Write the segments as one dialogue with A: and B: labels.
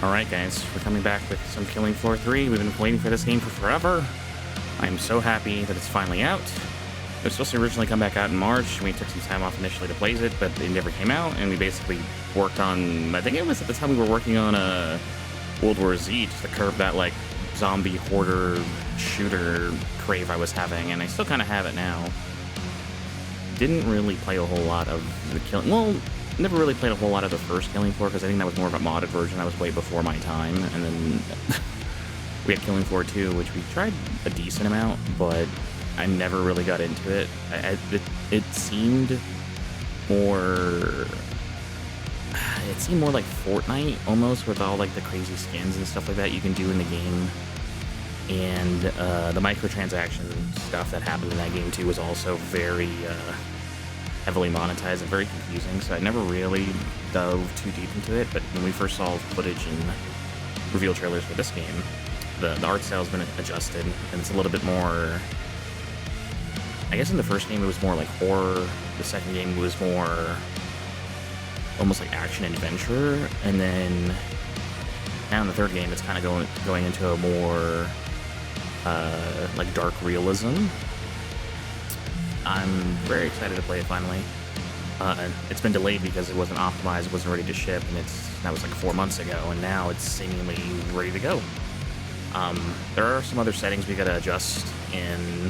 A: Alright guys, we're coming back with some Killing Floor 3. We've been waiting for this game for forever. I'm so happy that it's finally out. It was supposed to originally come back out in March. We took some time off initially to blaze it, but it never came out, and we basically worked on... I think it was at the time we were working on World War Z, just to curb that, like, zombie hoarder shooter crave I was having, and I still kind of have it now. Didn't really play a whole lot of the Killing... Well, never really played a whole lot of the first Killing Floor, because I think that was more of a modded version. That was way before my time, and then we had Killing Floor 2, which we tried a decent amount, but I never really got into it. It seemed more... It seemed more like Fortnite, almost, with all, like, the crazy skins and stuff like that you can do in the game. And the microtransaction stuff that happened in that game, too, was also very... heavily monetized and very confusing, so I never really dove too deep into it. But when we first saw footage and reveal trailers for this game, the art style has been adjusted, and it's a little bit more... I guess in the first game it was more like horror, the second game was more almost like action and adventure, and then now in the third game it's kind of going into a more like dark realism. I'm very excited to play it finally. It's been delayed because it wasn't optimized, it wasn't ready to ship, and that was like 4 months ago, and now it's seemingly ready to go. There are some other settings we gotta adjust in,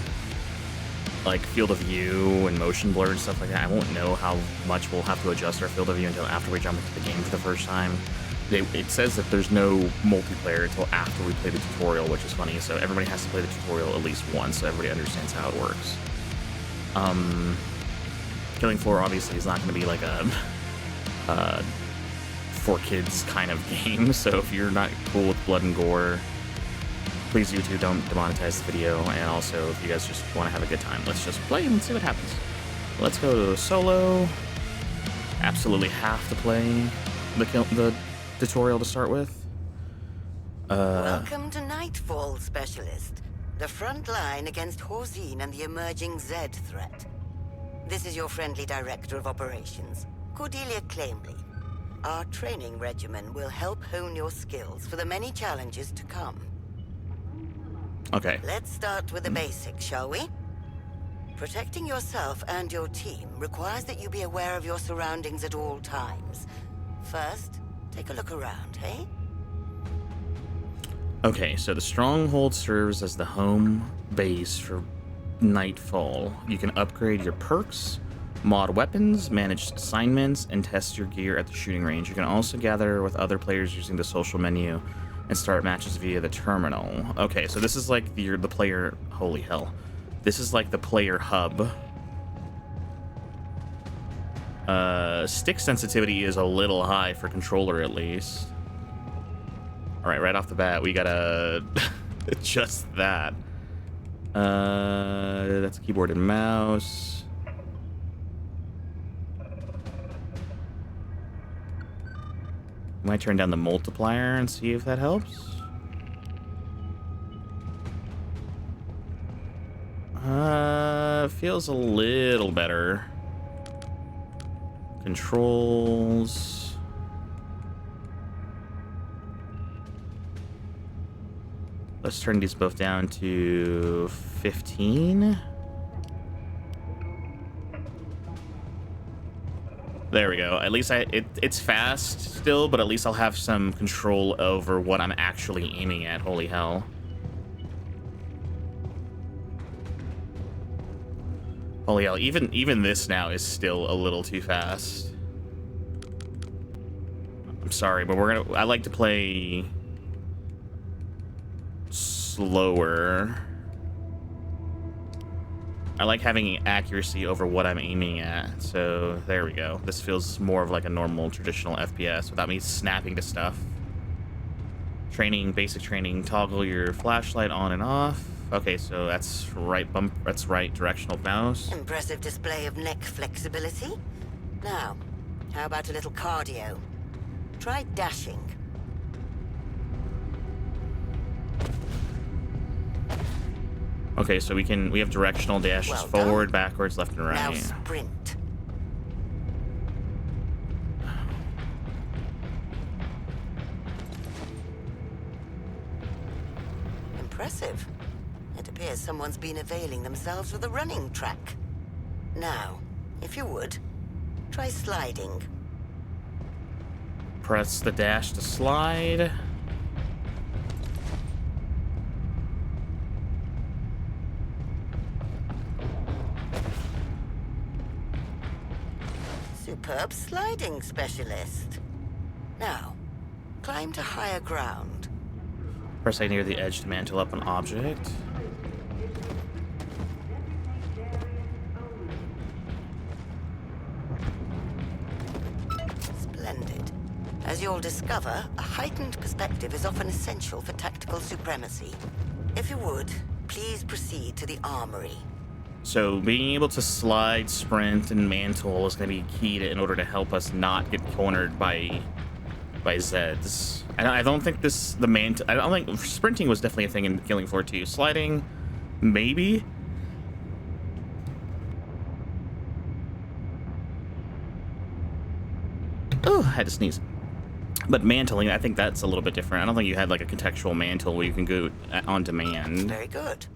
A: like field of view and motion blur and stuff like that. I won't know how much we'll have to adjust our field of view until after we jump into the game for the first time. It says that there's no multiplayer until after we play the tutorial, which is funny, so everybody has to play the tutorial at least once so everybody understands how it works. Killing Floor obviously is not going to be like a for kids kind of game, so if you're not cool with blood and gore, please YouTube don't demonetize the video, and also if you guys just want to have a good time, let's just play and see what happens. Let's go to solo. Absolutely have to play the tutorial to start with.
B: Welcome to Nightfall, Specialist. The front line against Horzine and the emerging Zed threat. This is your friendly Director of Operations, Cordelia Claimley. Our training regimen will help hone your skills for the many challenges to come.
A: Okay.
B: Let's start with the basics, shall we? Protecting yourself and your team requires that you be aware of your surroundings at all times. First, take a look around, hey?
A: Okay, so the Stronghold serves as the home base for Nightfall. You can upgrade your perks, mod weapons, manage assignments, and test your gear at the shooting range. You can also gather with other players using the social menu and start matches via the terminal. Okay, so this is like the player... Holy hell. This is like the player hub. Stick sensitivity is a little high for controller, at least. Alright, right off the bat, we gotta adjust that. That's keyboard and mouse. Might turn down the multiplier and see if that helps. Feels a little better. Controls. Let's turn these both down to 15. There we go. At least it's fast still, but at least I'll have some control over what I'm actually aiming at. Holy hell. Holy hell, even this now is still a little too fast. I'm sorry, but I like to play slower. I like having accuracy over what I'm aiming at, so there we go. This feels more of like a normal traditional FPS without me snapping to stuff. Training, basic training, toggle your flashlight on and off. Okay, so that's right directional mouse.
B: Impressive display of neck flexibility. Now, how about a little cardio? Try dashing.
A: Okay, so we have directional dashes,
B: Well
A: forward,
B: done.
A: backwards, left, and right.
B: Now sprint. Impressive. It appears someone's been availing themselves of the running track. Now, if you would, try sliding.
A: Press the dash to slide.
B: Superb sliding, Specialist. Now, climb to higher ground.
A: Press A near the edge to mantle up an object.
B: Splendid. As you'll discover, a heightened perspective is often essential for tactical supremacy. If you would, please proceed to the armory.
A: So being able to slide, sprint, and mantle is going to be key in order to help us not get cornered by Zeds. I don't think I don't think sprinting was definitely a thing in Killing Floor 2. Sliding, maybe. Oh, I had to sneeze. But mantling, I think that's a little bit different. I don't think you had like a contextual mantle where you can go on demand.
B: Very good.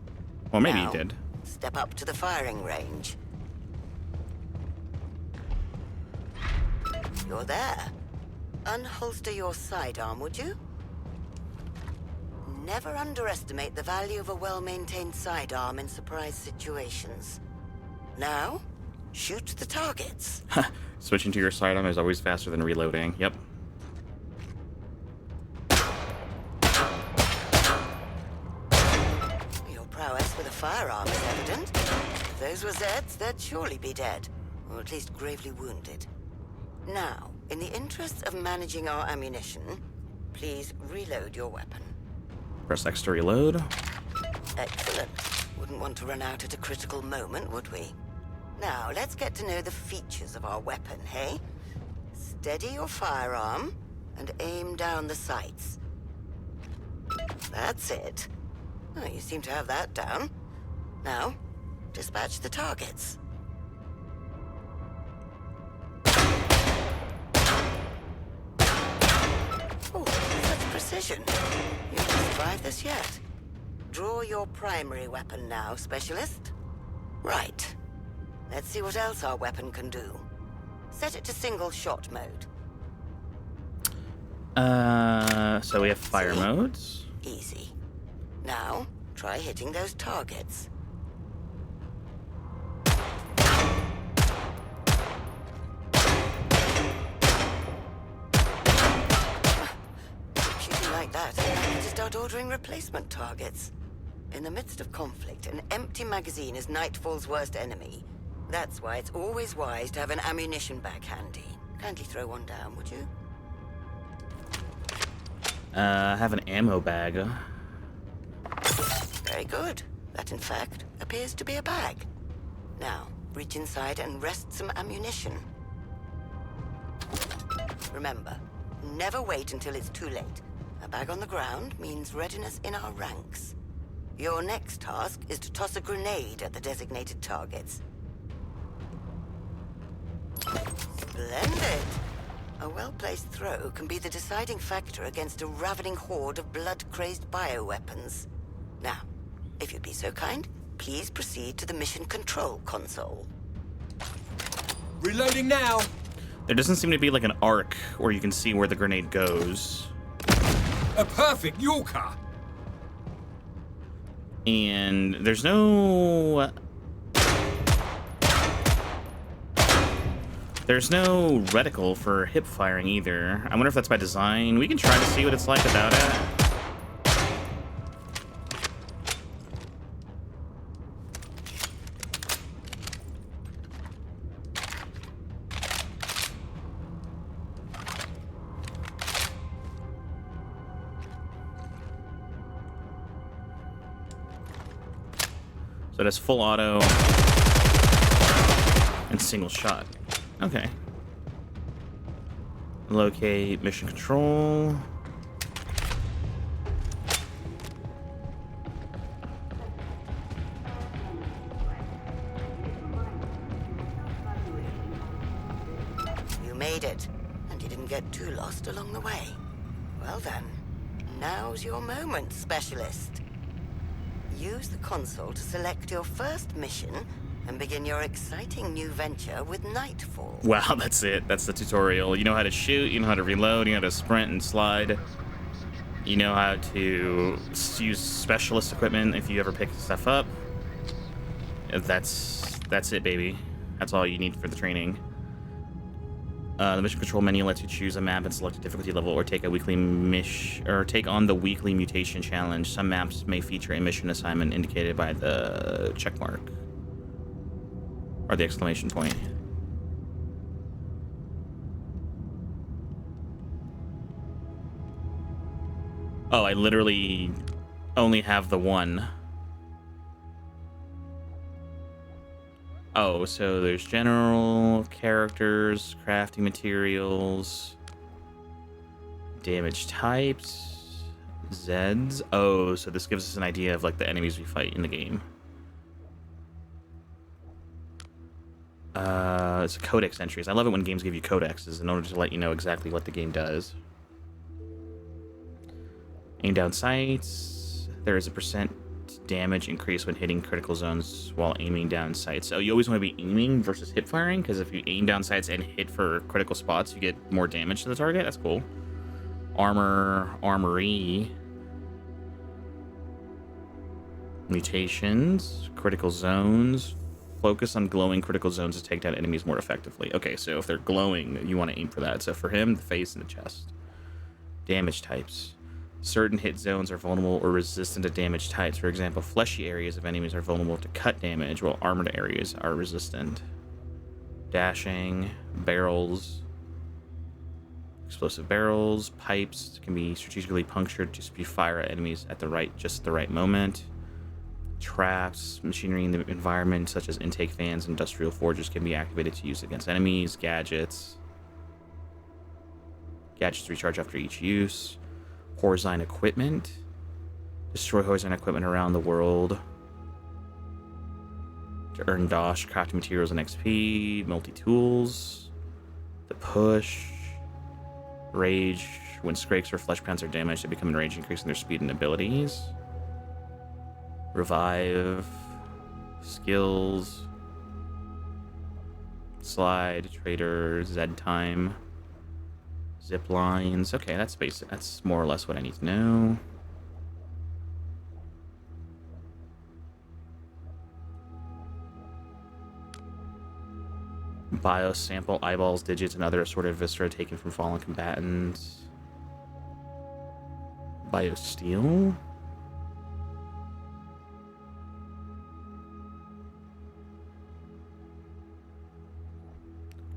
A: Or maybe
B: Now,
A: you did.
B: Step up to the firing range. You're there. Unholster your sidearm, would you? Never underestimate the value of a well-maintained sidearm in surprise situations. Now, shoot the targets.
A: Switching to your sidearm is always faster than reloading. Yep.
B: Your prowess with a firearm is evident. If those were Zeds, they'd surely be dead, or at least gravely wounded. Now, in the interests of managing our ammunition, please reload your weapon.
A: Press X to reload.
B: Excellent. Wouldn't want to run out at a critical moment, would we? Now, let's get to know the features of our weapon, hey? Steady your firearm and aim down the sights. That's it. Oh, you seem to have that down. Now, dispatch the targets. Oh, such precision. You can survive this yet. Draw your primary weapon now, Specialist. Right. Let's see what else our weapon can do. Set it to single shot mode.
A: So we have fire modes.
B: Easy. Now, try hitting those targets. Keep shooting like that, I need to start ordering replacement targets. In the midst of conflict, an empty magazine is Nightfall's worst enemy. That's why it's always wise to have an ammunition bag handy. Kindly throw one down, would you?
A: I have an ammo bag.
B: Very good. That, in fact, appears to be a bag. Now, reach inside and wrest some ammunition. Remember, never wait until it's too late. A bag on the ground means readiness in our ranks. Your next task is to toss a grenade at the designated targets. Splendid! A well-placed throw can be the deciding factor against a ravening horde of blood-crazed bioweapons. Now, if you'd be so kind, please proceed to the mission control console.
C: Reloading now!
A: There doesn't seem to be like an arc where you can see where the grenade goes.
C: A perfect Yorker!
A: And there's no... There's no reticle for hip firing either. I wonder if that's by design. We can try to see what it's like without it. So that's full auto and single shot. Okay. Locate mission control.
B: You made it, and you didn't get too lost along the way. Well then, now's your moment, Specialist. use the console to select your first mission and begin your exciting new venture with Nightfall.
A: Wow, that's it. That's the tutorial. You know how to shoot, you know how to reload, you know how to sprint and slide. You know how to use specialist equipment if you ever pick stuff up. That's it, baby. That's all you need for the training. The mission control menu lets you choose a map and select a difficulty level, or take a weekly take on the weekly mutation challenge. Some maps may feature a mission assignment indicated by the check mark or the exclamation point. Oh, I literally only have the one. Oh, so there's general, characters, crafting materials, damage types, Zeds. Oh, so this gives us an idea of like the enemies we fight in the game. It's codex entries. I love it when games give you codexes in order to let you know exactly what the game does. Aim down sights. There is a % damage increase when hitting critical zones while aiming down sights. So you always want to be aiming versus hip firing, because if you aim down sights and hit for critical spots, you get more damage to the target. That's cool. Armory. Mutations. Critical zones. Focus on glowing critical zones to take down enemies more effectively. Okay, so if they're glowing, you want to aim for that. So for him, the face and the chest. Damage types. Certain hit zones are vulnerable or resistant to damage types. For example, fleshy areas of enemies are vulnerable to cut damage, while armored areas are resistant. Dashing, barrels, explosive barrels, pipes can be strategically punctured to speed fire at enemies at just the right moment. Traps, machinery in the environment, such as intake fans, industrial forges, can be activated to use against enemies. Gadgets recharge after each use. Horizon equipment. Destroy Horizon equipment around the world to earn dosh, crafting materials, and XP. Multi-tools. The push. Rage. When scrapes or flesh pounds are damaged, they become enraged, increasing their speed and abilities. Revive. Skills. Slide. Trader. Zed time. Zip lines. Okay, that's basic. That's more or less what I need to know. Biosample, eyeballs, digits, and other assorted viscera taken from fallen combatants. Biosteel.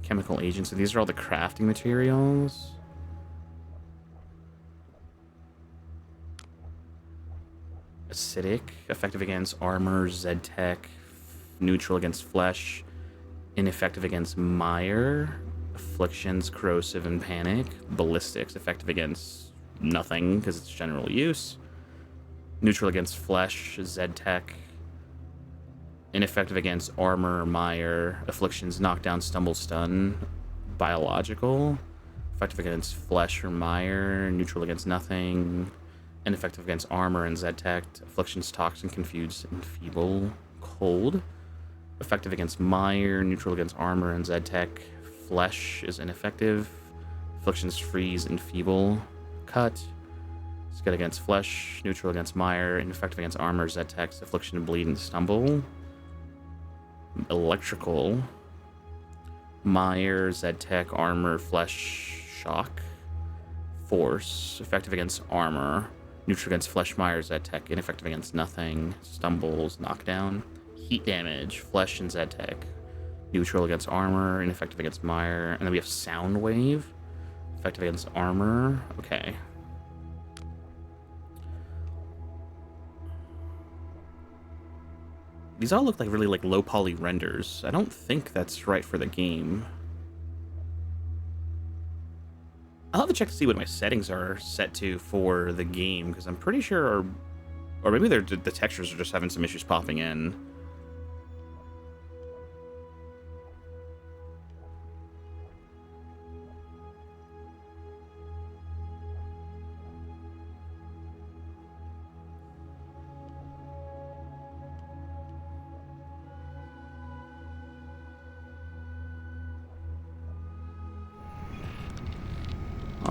A: Chemical agents. So these are all the crafting materials. Acidic, effective against armor, Zed-Tech, neutral against flesh, ineffective against mire, afflictions, corrosive, and panic, ballistics, effective against nothing because it's general use, neutral against flesh, Zed-Tech, ineffective against armor, mire, afflictions, knockdown, stumble, stun, biological, effective against flesh or mire, neutral against nothing, ineffective against armor and Zed-Tech, afflictions, toxin, confused, enfeeble, cold, effective against mire, neutral against armor and Zed-Tech, flesh is ineffective, afflictions, freeze, enfeeble, cut, it's good against flesh, neutral against mire, ineffective against armor, Zed-Tech, affliction, bleed, and stumble, electrical, mire, Zed-Tech, armor, flesh, shock, force, effective against armor, neutral against flesh, mire, Zed-Tech, ineffective against nothing, stumbles, knockdown, heat damage, flesh, and Zed-Tech, neutral against armor, ineffective against mire, and then we have sound wave, effective against armor. Okay. These all look like really like low poly renders. I don't think that's right for the game. I'll have to check to see what my settings are set to for the game, because I'm pretty sure, or maybe the textures are just having some issues popping in.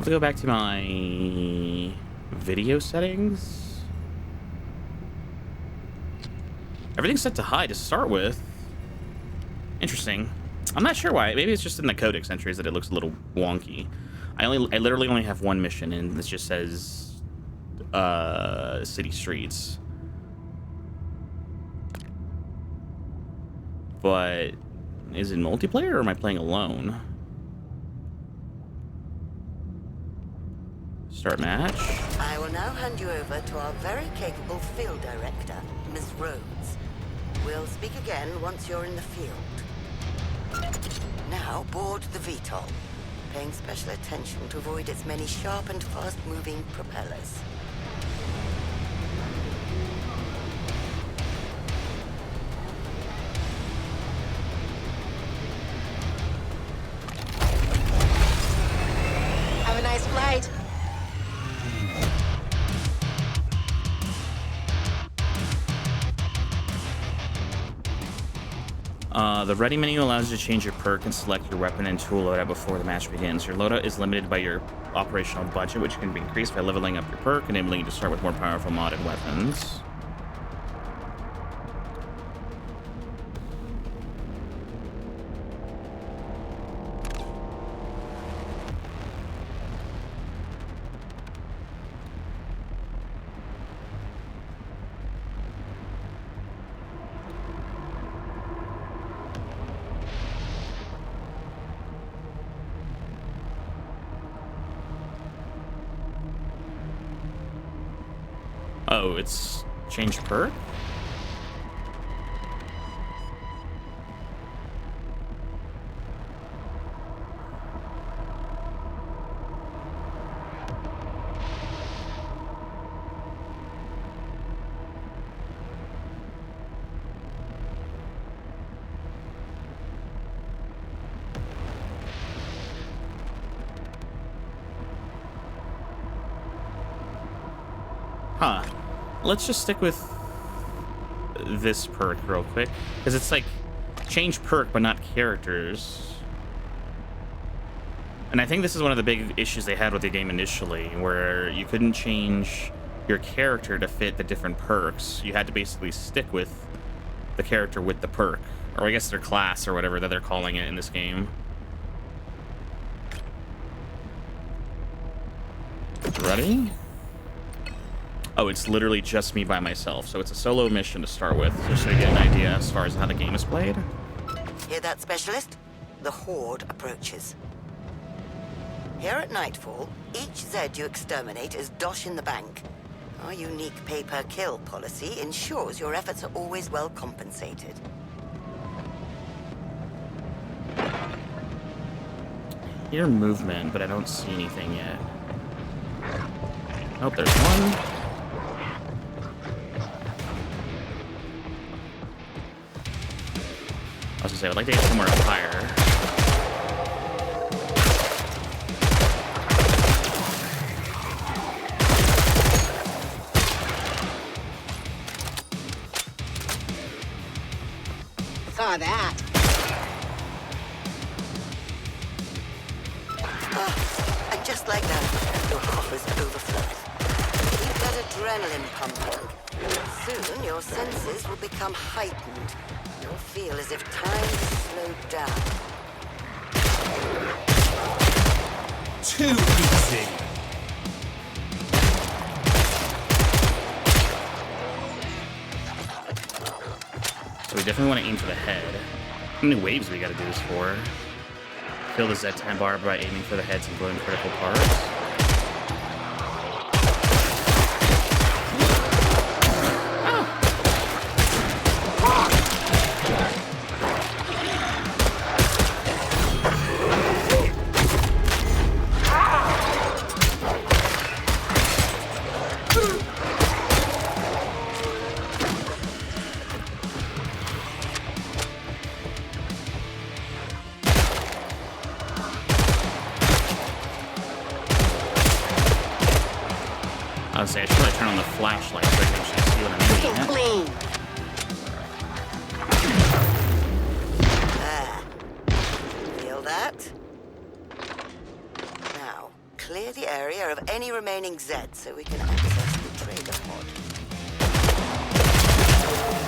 A: have to go back to my video settings. Everything's set to high to start with. Interesting. I'm not sure why. Maybe it's just in the codex entries that it looks a little wonky. I literally only have one mission, and this just says city streets. But is it multiplayer, or am I playing alone? Start match.
B: I will now hand you over to our very capable field director, Ms. Rhodes. We'll speak again once you're in the field. Now board the VTOL, paying special attention to avoid its many sharp and fast-moving propellers.
D: Have a nice flight.
A: The ready menu allows you to change your perk and select your weapon and tool loadout before the match begins. Your loadout is limited by your operational budget, which can be increased by leveling up your perk, enabling you to start with more powerful modded weapons. Oh, it's changed perk? Huh. Let's just stick with this perk real quick, because it's like change perk but not characters. And I think this is one of the big issues they had with the game initially, where you couldn't change your character to fit the different perks. You had to basically stick with the character with the perk, or I guess their class or whatever that they're calling it in this game. Ready? Oh, it's literally just me by myself, so it's a solo mission to start with, just so you get an idea as far as how the game is played.
B: Hear that, Specialist? The Horde approaches. Here at Nightfall, each Zed you exterminate is dosh in the bank. Our unique pay-per-kill policy ensures your efforts are always well compensated.
A: Hear movement, but I don't see anything yet. Oh, there's one. I was gonna say, I'd like to get somewhere up higher.
D: Saw that.
B: And just like that, your coffers overflow. Keep that adrenaline pumping. Soon, your senses will become heightened. You'll feel as if time has slowed down.
C: Too easy.
A: So we definitely want to aim for the head. How many waves we gotta do this for? Kill the Z10 bar by aiming for the heads and blowing critical parts. I should probably turn on the flashlight so I can actually see what I'm
D: Looking
A: aiming at.
D: clean.
B: There. Feel that? Now, clear the area of any remaining Zeds so we can access the trader pod.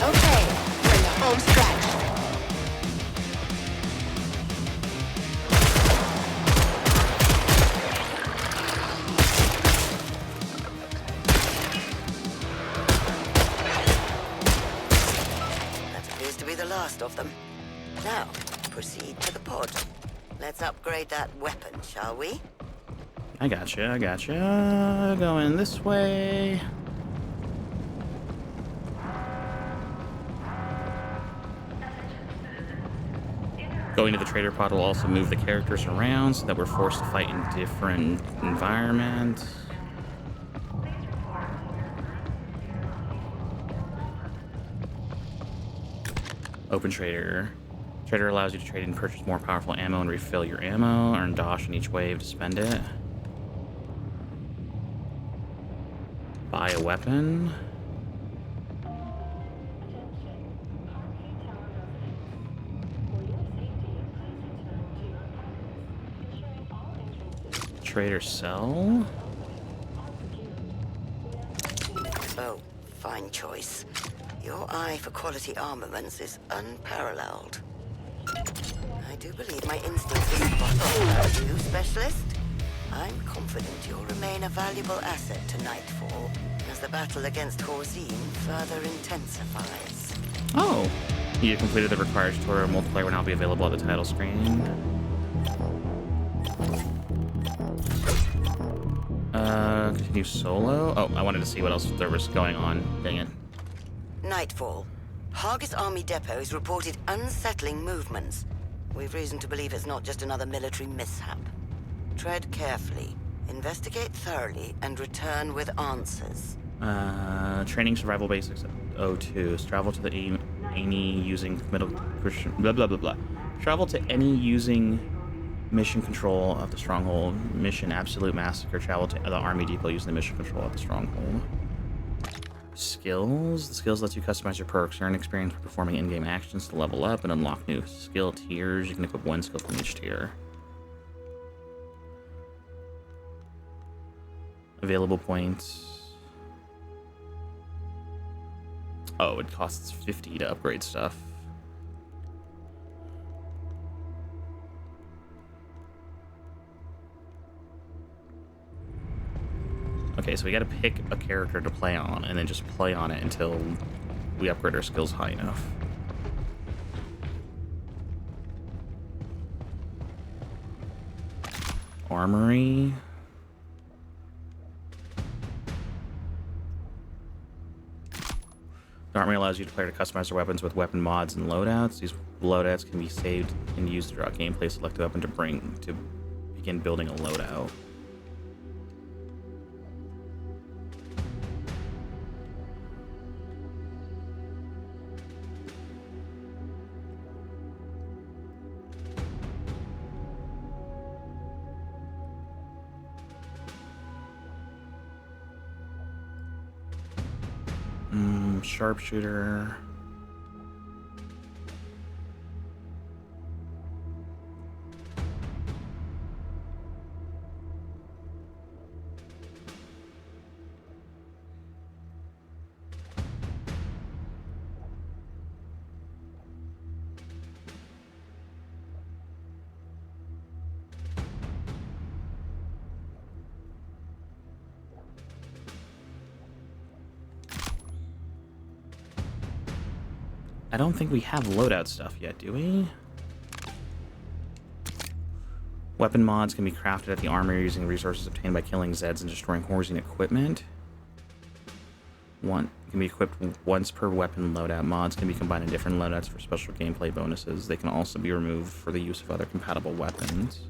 D: Okay, we're in the home stretch.
B: That appears to be the last of them. Now, proceed to the pod. Let's upgrade that weapon, shall we?
A: I gotcha. Going this way. Going to the trader pod will also move the characters around so that we're forced to fight in different environments. Open trader. Trader allows you to trade and purchase more powerful ammo and refill your ammo. Earn dosh in each wave to spend it. Buy a weapon. Trade or sell.
B: Oh, fine choice. Your eye for quality armaments is unparalleled. I do believe my instincts are spot on about you, Specialist. I'm confident you'll remain a valuable asset to Nightfall as the battle against Horzine further intensifies.
A: Oh, you completed the required tutorial. Multiplayer will now be available at the title screen. Continue solo. Oh, I wanted to see what else there was going on. Dang it.
B: Nightfall. Hargis Army depots reported unsettling movements. We've reason to believe it's not just another military mishap. Tread carefully, investigate thoroughly, and return with answers.
A: Training survival basics 02. Travel to the any using middle blah blah blah blah. Travel to any using mission control of the stronghold. Mission absolute massacre. Travel to the army depot using the mission control of the stronghold. Skills. The skills lets you customize your perks. Earn experience for performing in-game actions to level up and unlock new skill tiers. You can equip one skill from each tier. Available points. Oh, it costs 50 to upgrade stuff. Okay, so we gotta pick a character to play on and then just play on it until we upgrade our skills high enough. Armory. The armory allows you to player to customize their weapons with weapon mods and loadouts. These loadouts can be saved and used throughout gameplay. Select a weapon to begin building a loadout. Sharpshooter. I don't think we have loadout stuff yet, do we? Weapon mods can be crafted at the armory using resources obtained by killing Zeds and destroying Horzine equipment. One can be equipped once per weapon loadout. Mods can be combined in different loadouts for special gameplay bonuses. They can also be removed for the use of other compatible weapons.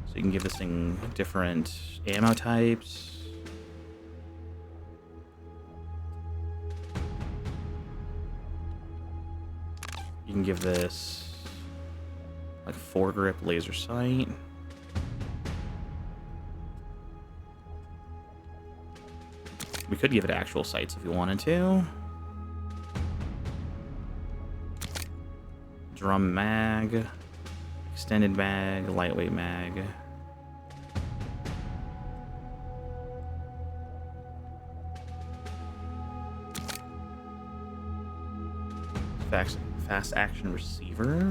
A: So you can give this thing different ammo types. You can give this like foregrip laser sight. We could give it actual sights if you wanted to. Drum mag, extended mag, lightweight mag. Fast action receiver.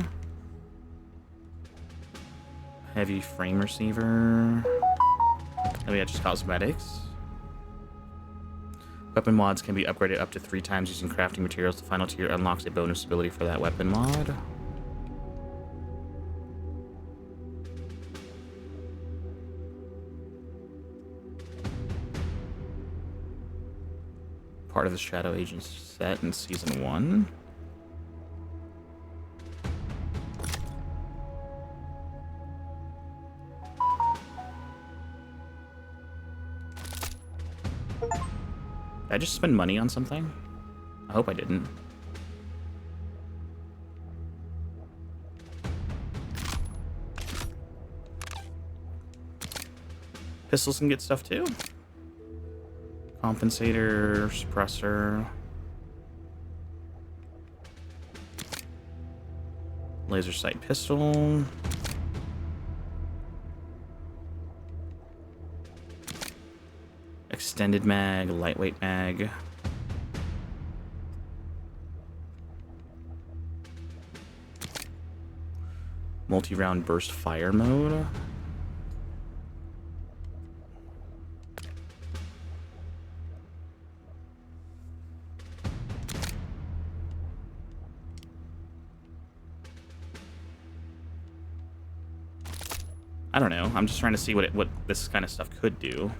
A: Heavy frame receiver. Then we got just cosmetics. Weapon mods can be upgraded up to 3 times using crafting materials. The final tier unlocks a bonus ability for that weapon mod. Part of the Shadow Agent set in Season 1. Did I just spend money on something? I hope I didn't. Pistols can get stuff too. Compensator, suppressor. Laser sight pistol. Extended mag, lightweight mag. Multi-round burst fire mode. I don't know. I'm just trying to see what this kind of stuff could do.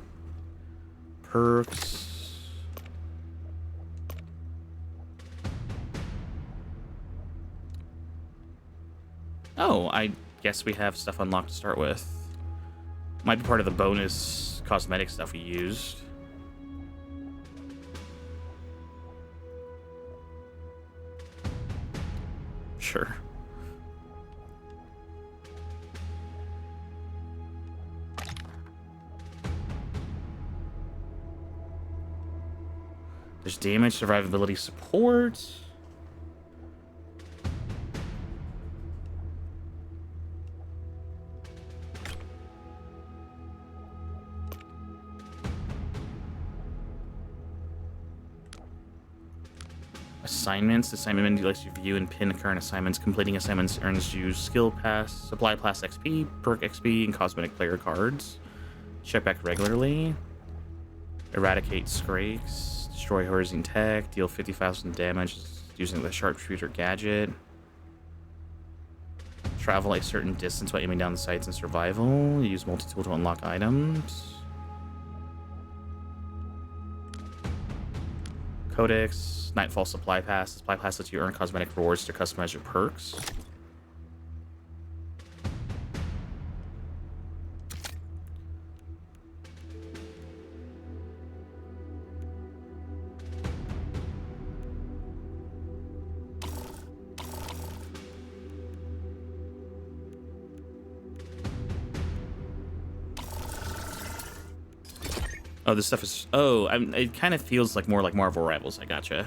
A: Perks. Oh, I guess we have stuff unlocked to start with. Might be part of the bonus cosmetic stuff we used. Sure. There's damage, survivability, support. Assignments. Assignment menu lets you view and pin current assignments. Completing assignments earns you skill pass, supply pass XP, perk XP, and cosmetic player cards. Check back regularly. Eradicate scrakes. Destroy horizon tech. Deal 50,000 damage using the sharpshooter gadget. Travel a certain distance by aiming down the sights in survival. Use multi-tool to unlock items. Codex. Nightfall supply pass. Supply pass lets you earn cosmetic rewards to customize your perks. Oh, this stuff is... Oh, it kind of feels like more like Marvel Rivals. I gotcha.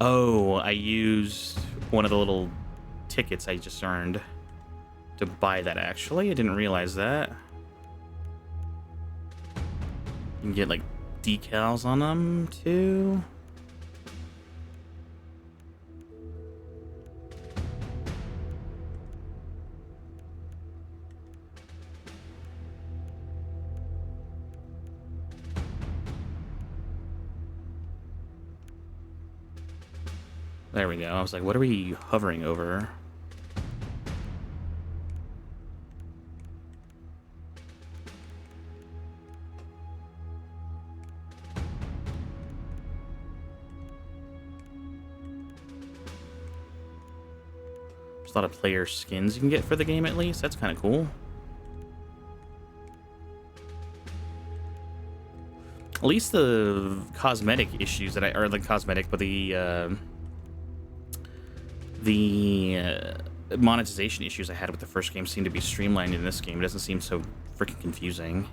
A: Oh, I used one of the little tickets I just earned to buy that, actually. I didn't realize that. You can get, like, decals on them, too. There we go. I was like, what are we hovering over? There's a lot of player skins you can get for the game, at least. That's kind of cool. At least the cosmetic issues that or the cosmetic, but the monetization issues I had with the first game seem to be streamlined in this game. It doesn't seem so freaking confusing.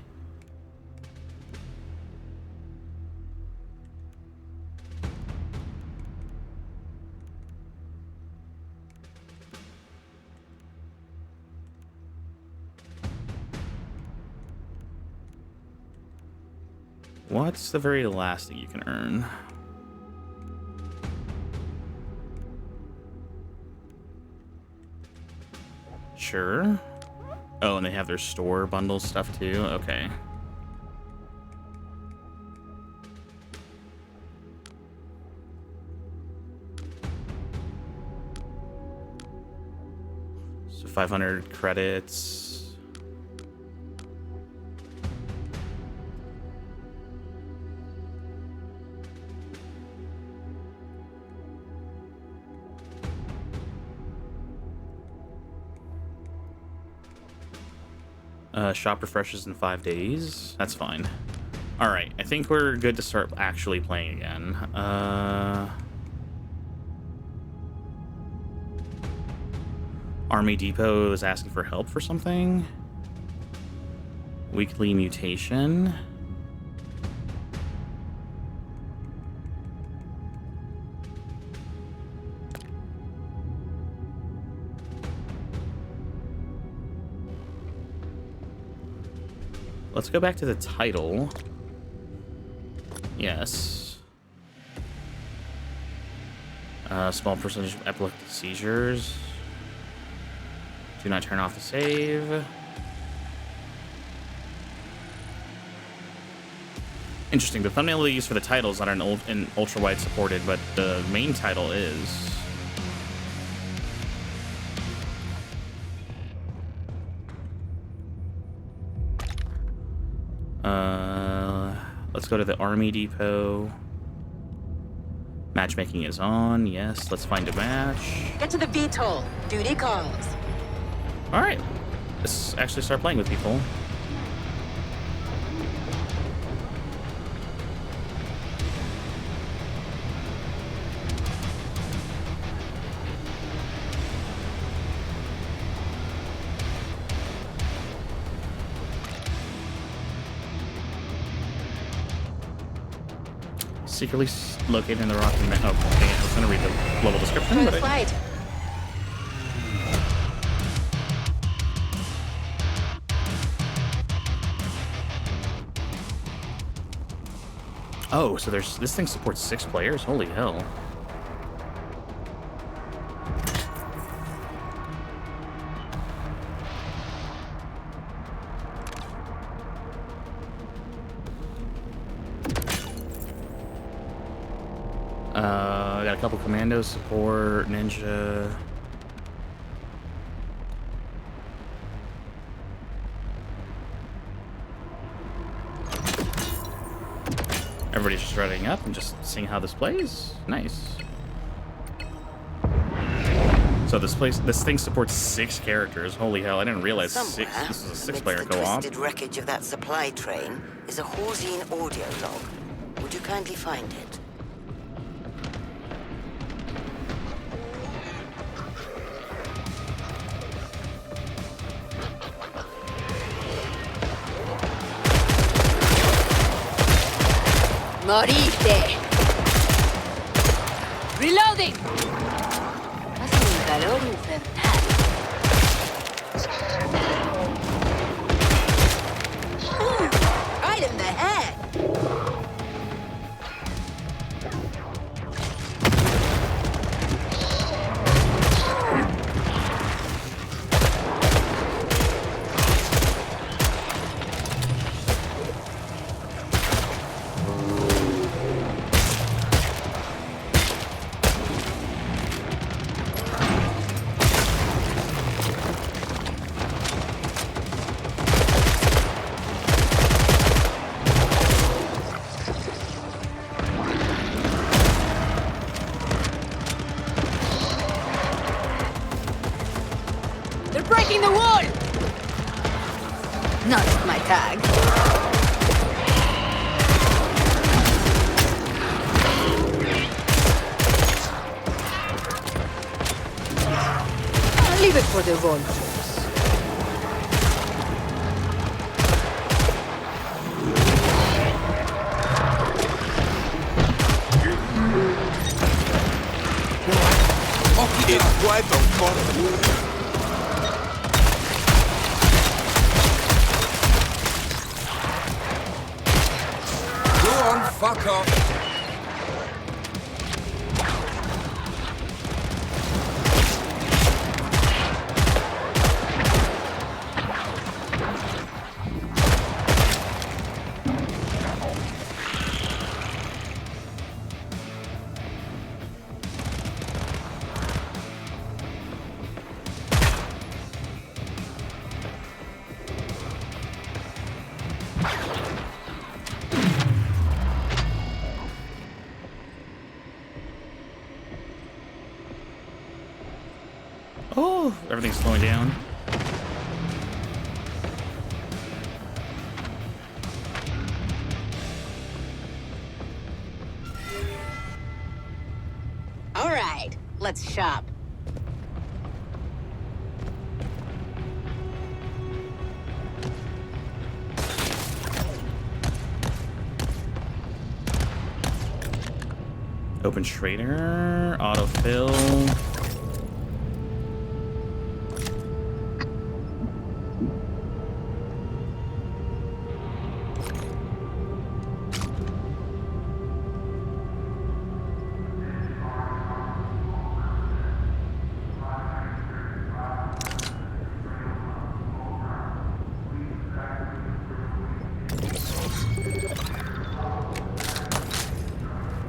A: What's the very last thing you can earn? Sure. Oh, and they have their store bundle stuff too? Okay. So 500 credits. Shop refreshes in 5 days. That's fine. All right, I think we're good to start actually playing again. Army Depot is asking for help for something. Weekly mutation. Let's go back to the title. Yes. Small percentage of epileptic seizures. Do not turn off the save. Interesting. The thumbnail they use for the title is not an ultra-wide supported, but the main title is. Let's go to the Army Depot. Matchmaking is on. Yes, let's find a match.
D: Get to the VTOL. Duty calls.
A: All right, let's actually start playing with people. Secretly located in the Rocky Mountain. Oh, dang it. I was going to read the level description.
D: For the
A: But
D: flight.
A: Oh, so this thing supports 6 players? Holy hell. I got a couple commando support, ninja. Everybody's just running up and just seeing how this plays. Nice. So this thing supports 6 characters. Holy hell! I didn't realize
B: Somewhere,
A: this is a 6-player
B: amidst the
A: co-op.
B: twisted wreckage of that supply train is a Horsine audio log. Would you kindly find it?
D: Morite. Reloading. Hace un calor infernal. Right in the head. tag. Leave it for the vultures.
C: It's quite a fun. Go on, fuck off.
A: Oh, everything's slowing down.
D: All right, let's shop.
A: Open trader, autofill.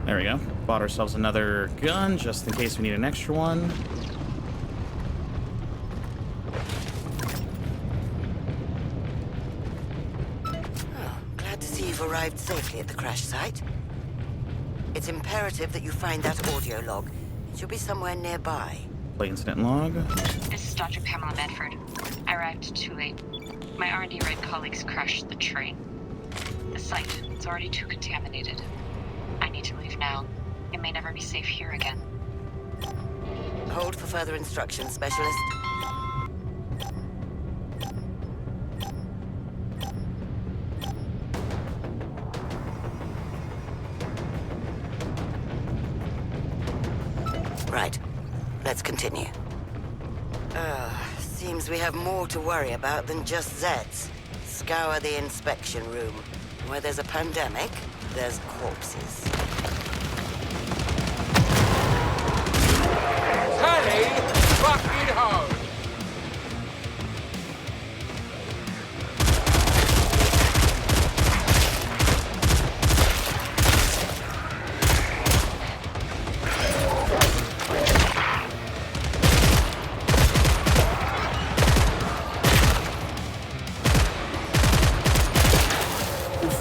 A: There we go. Bought ourselves another gun just in case we need an extra one.
B: Oh, glad to see you've arrived safely at the crash site. It's imperative that you find that audio log. It should be somewhere nearby.
A: Play incident log.
E: This is Dr. Pamela Medford. I arrived too late. My R&D Red colleagues crashed the train. The site is already too contaminated. I need to leave now. It may never be safe here again.
B: Hold for further instructions, Specialist. Right. Let's continue. Seems we have more to worry about than just Zeds. Scour the inspection room. Where there's a pandemic, there's corpses.
C: Tally fucking home.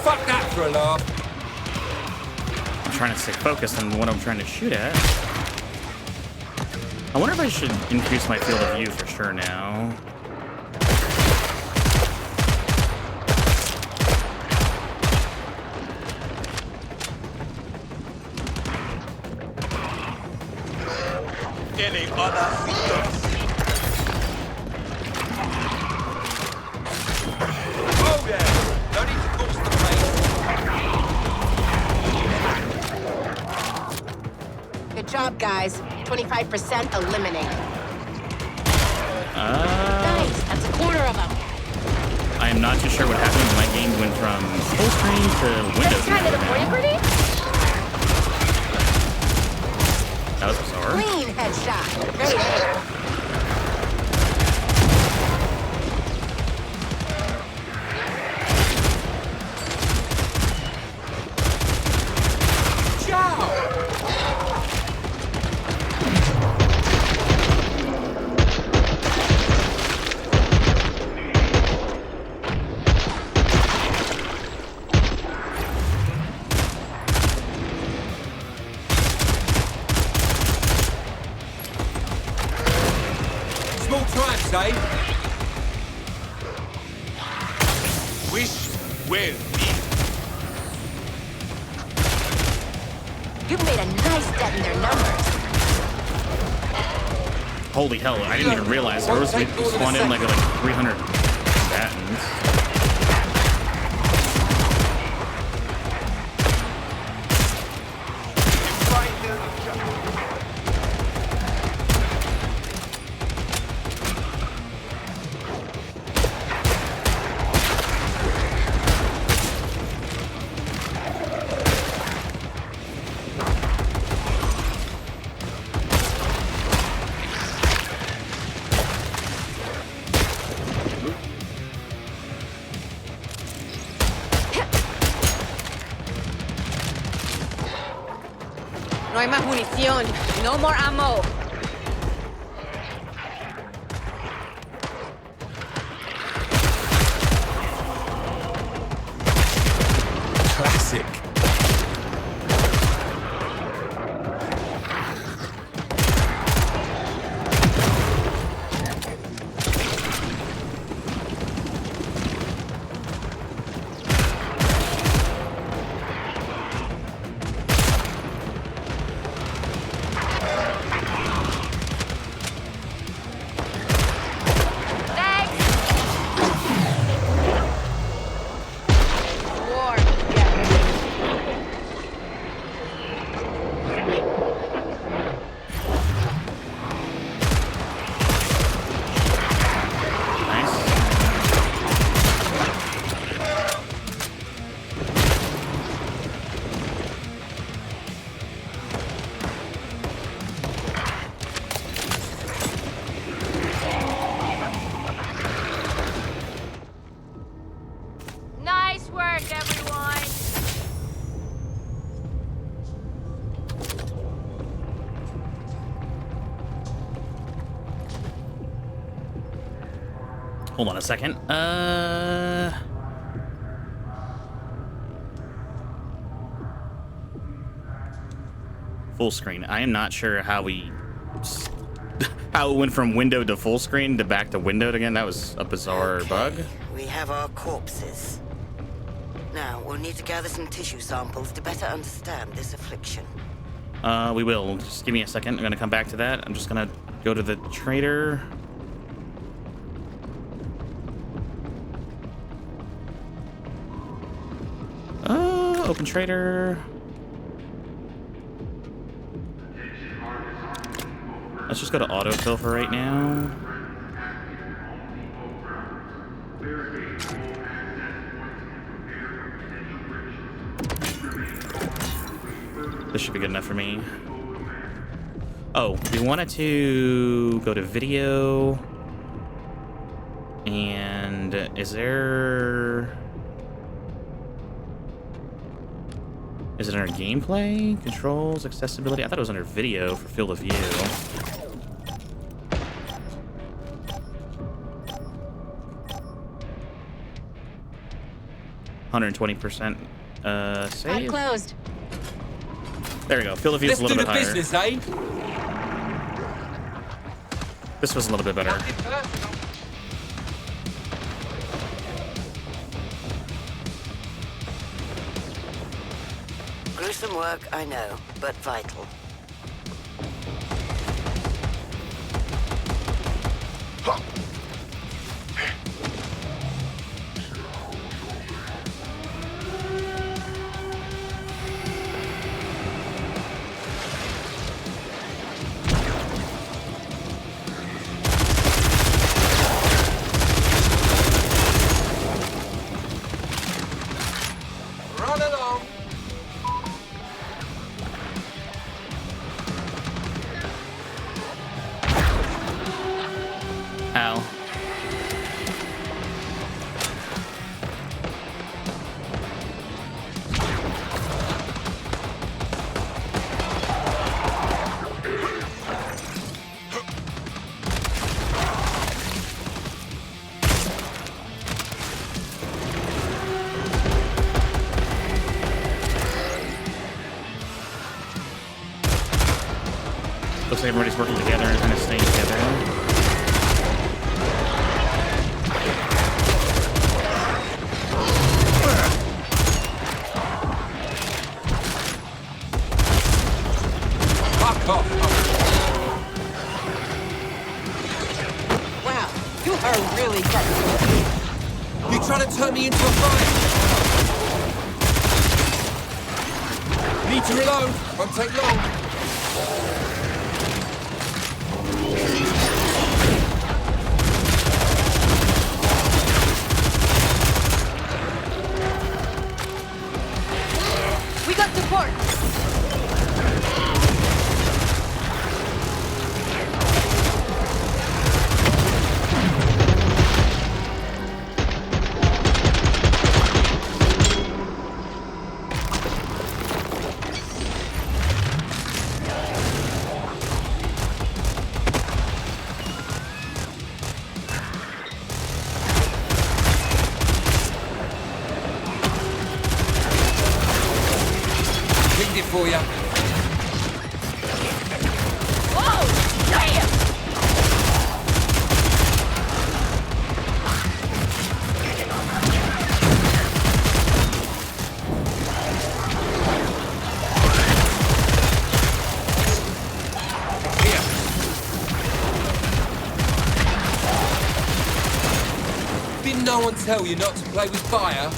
C: Fuck that for a laugh.
A: I'm trying to stay focused on what I'm trying to shoot at. I wonder if I should increase my field of view for sure now.
C: Any other victims? Oh yeah! No need to cause the pain.
D: Good job, guys. 25% eliminated.
A: Nice.
D: That's a quarter of them.
A: I am not too sure what happened when my game went from full screen to Windows.
D: That's kind of the
A: now.
D: property?
A: That was bizarre.
D: Clean headshot. Great.
C: Small time, Dave. Wish with me.
D: You've made a nice dent in their numbers.
A: Holy hell, I didn't even realize there was spawned in like 300 combatants.
D: No hay más munición. No more ammo.
C: Classic.
D: War.
A: Nice.
D: Nice work, everyone.
A: Hold on a second. Full screen. I am not sure how we how it went from window to full screen to back to windowed again. That was a bizarre bug.
B: We have our corpses. Now, we'll need to gather some tissue samples to better understand this affliction.
A: We will. Just give me a second. I'm gonna come back to that. I'm just gonna go to the trader. Open trader. Let's just go to autofill for right now. This should be good enough for me. Oh, we wanted to go to video. And is it under gameplay? Controls, accessibility? I thought it was under video for field of view. 120% save.
D: I'm closed.
A: There we go. Field of view is
C: Let's
A: a
C: do
A: little
C: the
A: bit higher.
C: business, eh?
A: This was a little bit better.
C: Nothing personal.
B: Gruesome work, I know, but vital.
C: Run along.
A: Ow. Looks like everybody's working together and kind of staying together.
C: Need to reload. Won't take long.
D: We got support.
C: Cleaned it for you.
D: Whoa! Damn!
C: Here. Didn't no one tell you not to play with fire?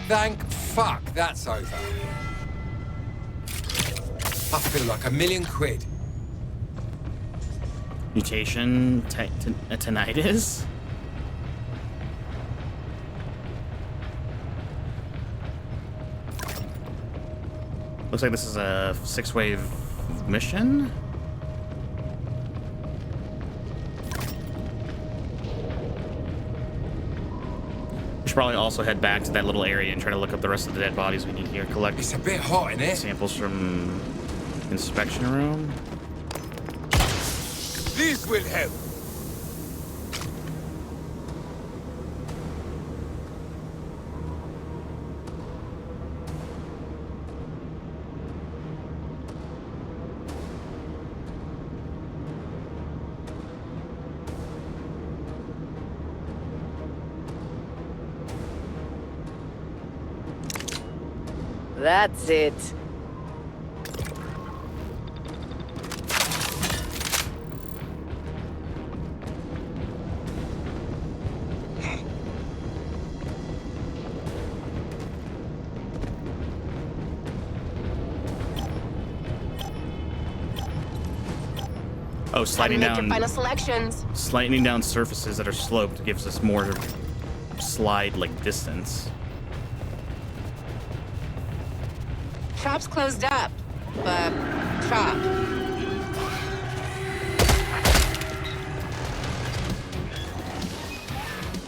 C: Thank fuck that's over. I feel like £1,000,000.
A: Mutation, tinnitus. Looks like this is a 6-wave mission. We should probably also head back to that little area and try to look up the rest of the dead bodies we need here. Collect
C: It's a bit hot in here.
A: samples from inspection room.
C: This will help.
B: That's it.
A: Oh, sliding
D: Make your
A: down,
D: final selections.
A: sliding down surfaces that are sloped gives us more slide like distance.
D: Shop's closed up. But shop.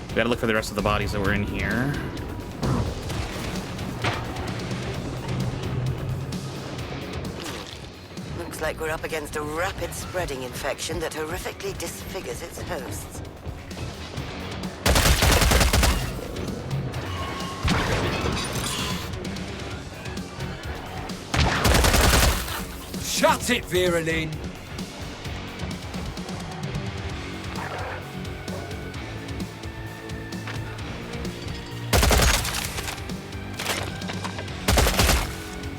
A: We gotta look for the rest of the bodies that were in here.
B: Looks like we're up against a rapid spreading infection that horrifically disfigures its hosts.
C: Shut it, Veraline.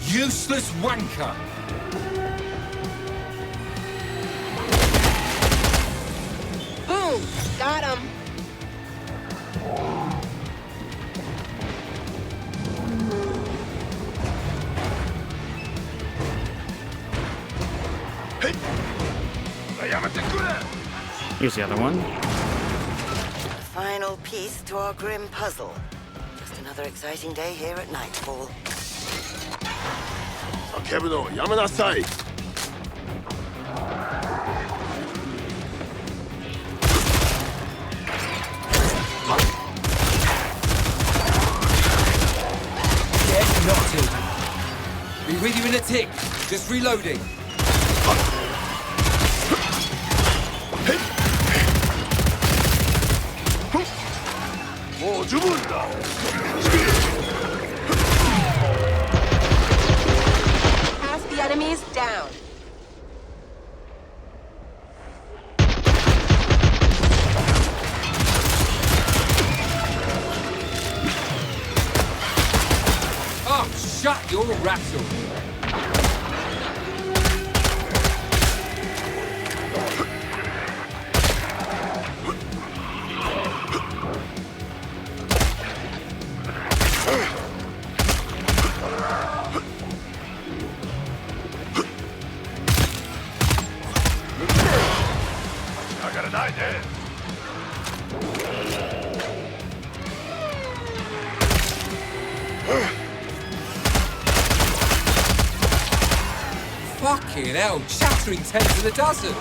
C: Useless wanker.
D: Boom! Got him.
A: Here's the other one.
B: Final piece to our grim puzzle. Just another exciting day here at Nightfall.
F: 叫ぶのをやめなさい。
C: Get knotted. Be with you in a tick. Just reloading.
F: もう十分だ。
D: Half the enemies down.
C: Oh, shut your rattle. Fucking hell, shattering 10 to the dozen.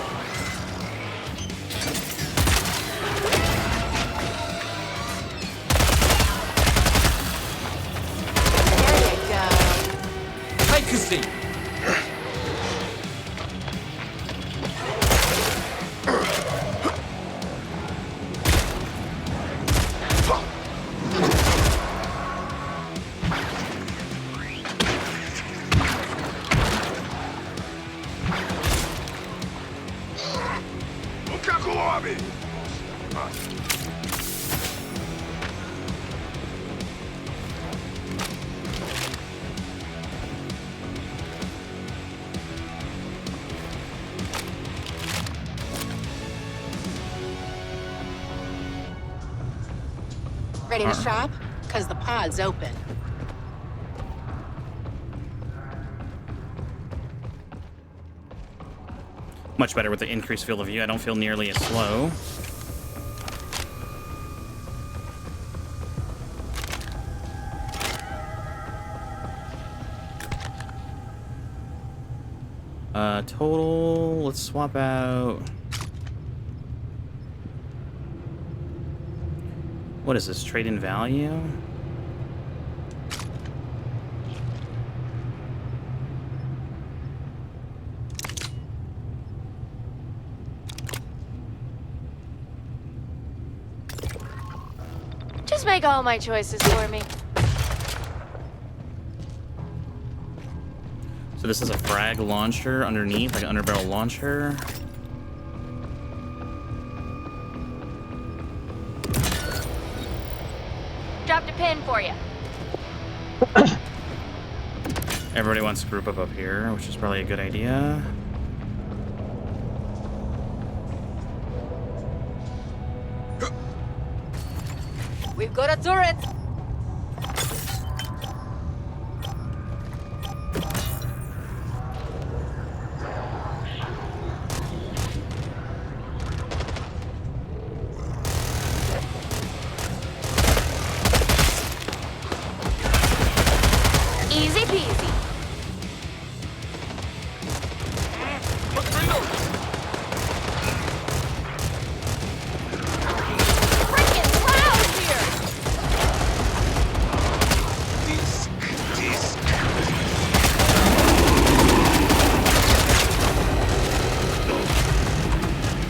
D: There you go.
C: Take a seat.
D: Ready to shop? Because the pod's open.
A: Much better with the increased field of view. I don't feel nearly as slow. Total, let's swap out. What is this? Trade in value?
G: Just make all my choices for me.
A: So this is a frag launcher underneath, like an underbarrel launcher.
G: Dropped a pin for you.
A: Everybody wants to group up here, which is probably a good idea.
D: We've got a turret.
G: Easy peasy. Freaking loud here.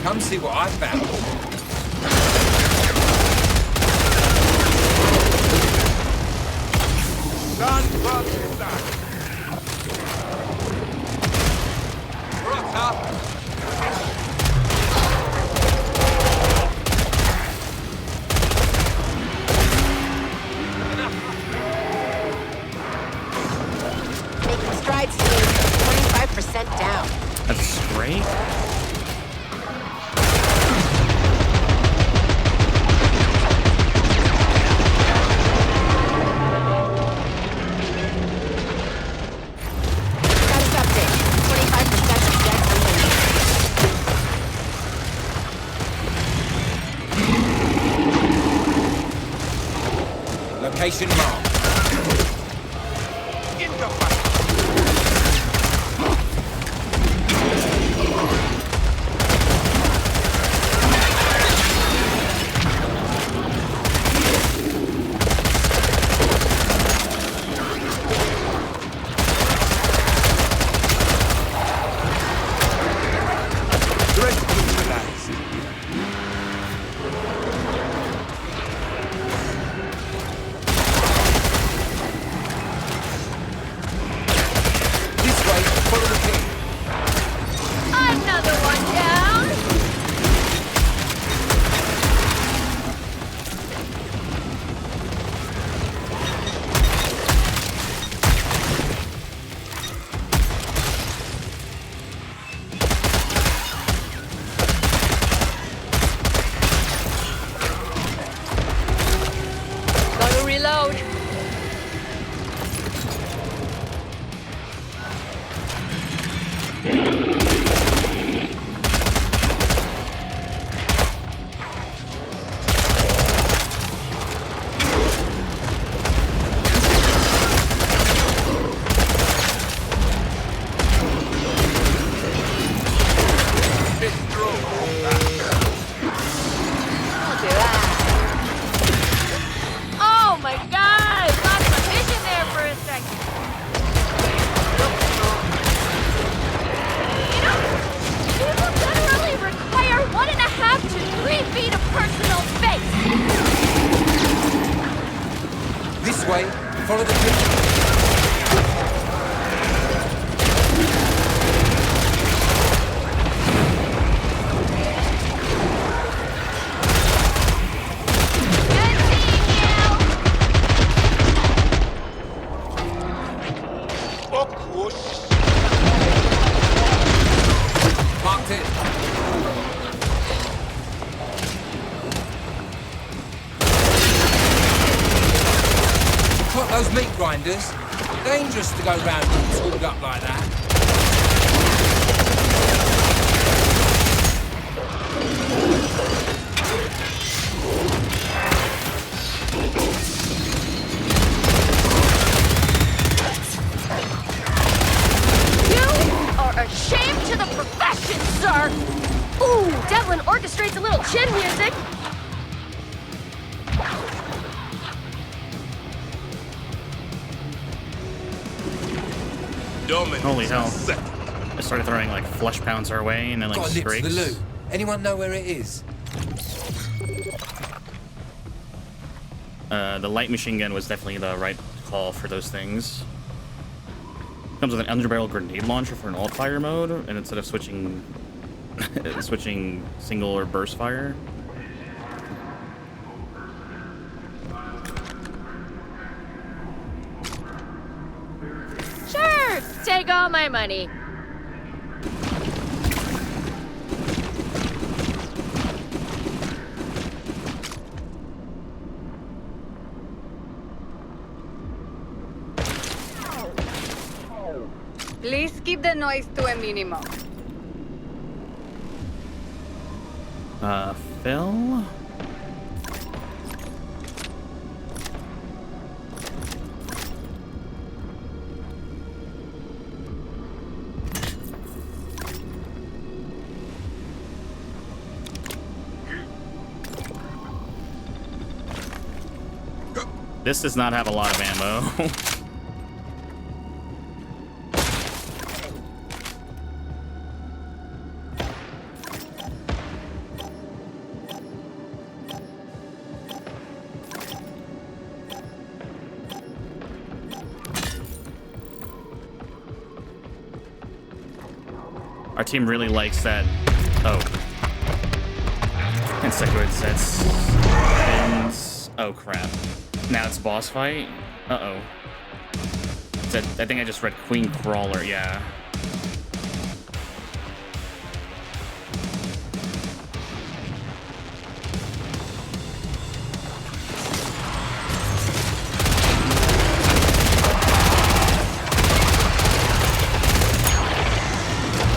C: Come see what I found.
D: Making strides today. 25% down.
A: That's great.
D: Status update. 25% of Zeds remaining.
C: Location marked. way. Follow the picture. Marked it. Clock those meat grinders. Dangerous to go round all tooled up like that.
G: You are a shame to the profession, sir! Ooh, Devlin orchestrates a little chin music.
A: Holy hell. I started throwing like flesh pounds our way and then like
C: Got to nip to the
A: streaks.
C: loot. Anyone know where it is?
A: The light machine gun was definitely the right call for those things. Comes with an underbarrel grenade launcher for an alt fire mode, and instead of switching switching single or burst fire.
G: Sure, take all my money.
H: Please keep the noise to a minimum.
A: Phil? This does not have a lot of ammo. Our team really likes that. Oh. Insectoid sets. Pins. Oh, crap. Now it's boss fight? Uh-oh. I think I just read Queen Crawler, yeah.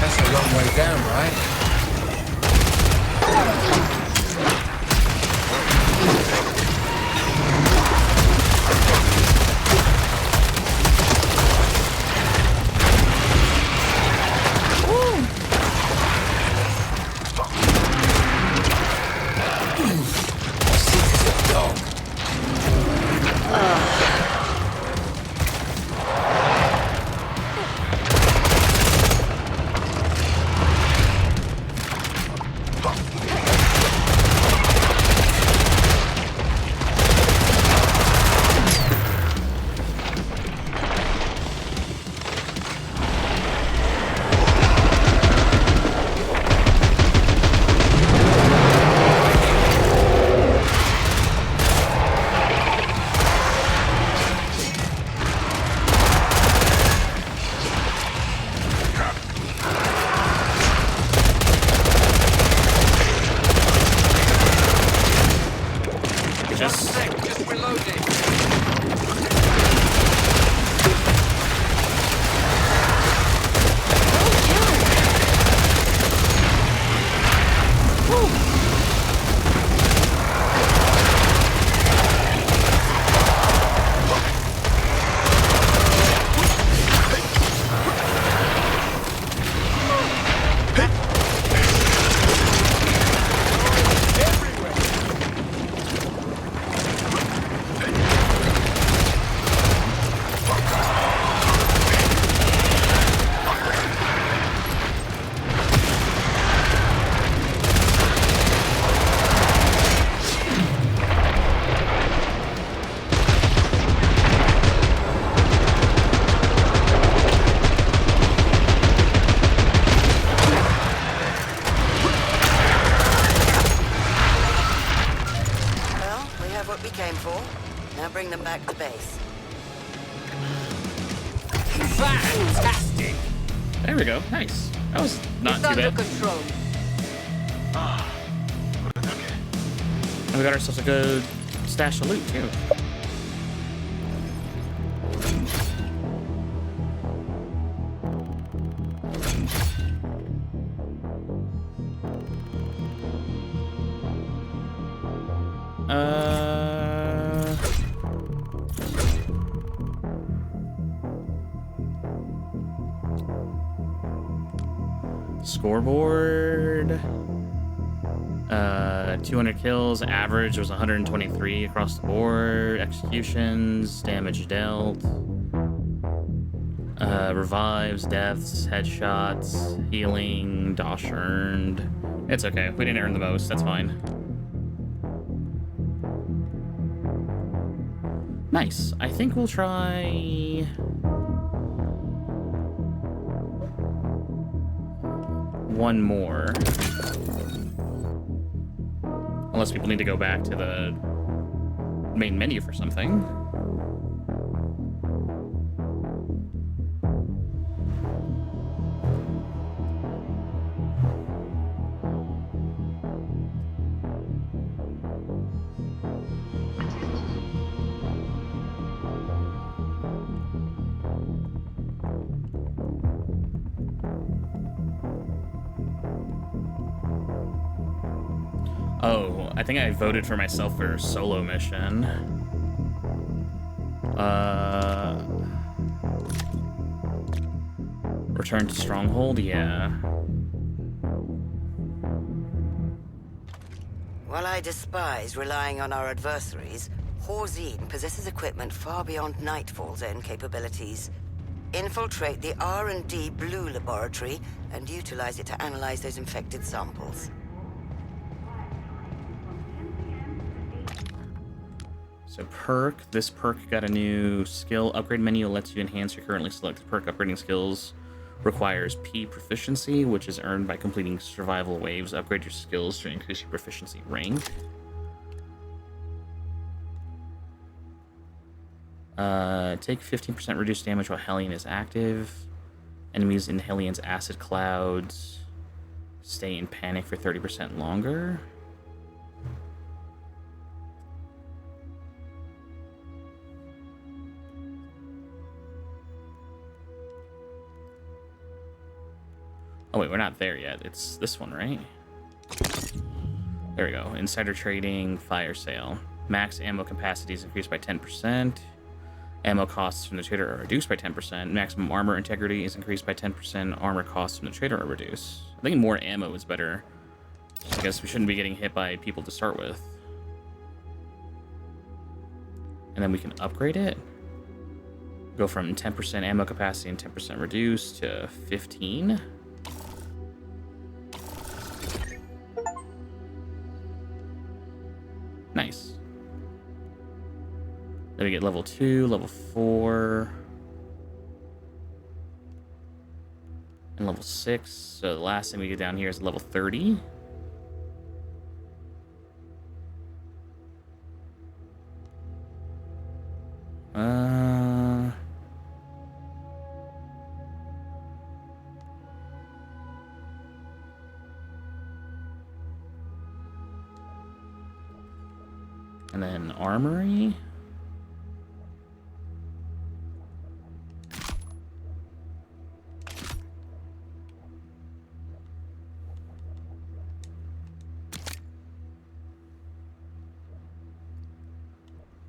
C: That's a long way down, right?
B: came for. Now bring them back to base.
C: Fantastic!
A: There we go. Nice. That was not
H: It's
A: too
H: under
A: bad.
H: control.
A: And we got ourselves a good stash of loot, too. Scoreboard. 200 kills. Average was 123 across the board. Executions. Damage dealt. Revives, deaths, headshots, healing, dosh earned. It's okay. We didn't earn the most. That's fine. Nice. I think we'll try... one more. Unless people need to go back to the main menu for something. Oh, I think I voted for myself for a solo mission. Return to Stronghold? Yeah.
B: While I despise relying on our adversaries, Horzine possesses equipment far beyond Nightfall's own capabilities. Infiltrate the R&D Blue Laboratory and utilize it to analyze those infected samples.
A: So perk, this perk got a new skill upgrade menu, lets you enhance your currently selected perk. Upgrading skills requires P proficiency, which is earned by completing survival waves. Upgrade your skills to increase your proficiency rank. Take 15% reduced damage while Hellion is active. Enemies in Hellion's acid clouds stay in panic for 30% longer. Oh wait, we're not there yet. It's this one, right? There we go. Insider trading, fire sale. Max ammo capacity is increased by 10%. Ammo costs from the trader are reduced by 10%. Maximum armor integrity is increased by 10%. Armor costs from the trader are reduced. I think more ammo is better. I guess we shouldn't be getting hit by people to start with. And then we can upgrade it. Go from 10% ammo capacity and 10% reduced to 15. Nice. Then we get level 2, level 4, and level 6. So the last thing we get down here is level 30. And then armory.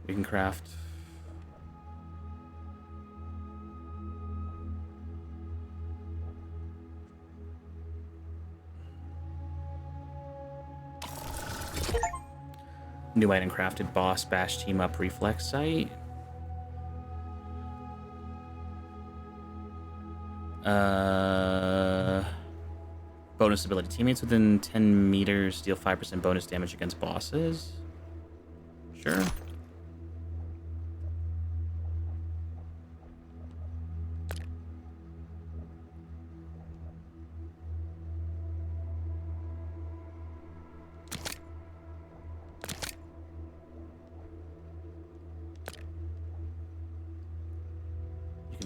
A: We can craft new item crafted, boss bash team up reflex sight. Bonus ability. Teammates within 10 meters deal 5% bonus damage against bosses. Sure.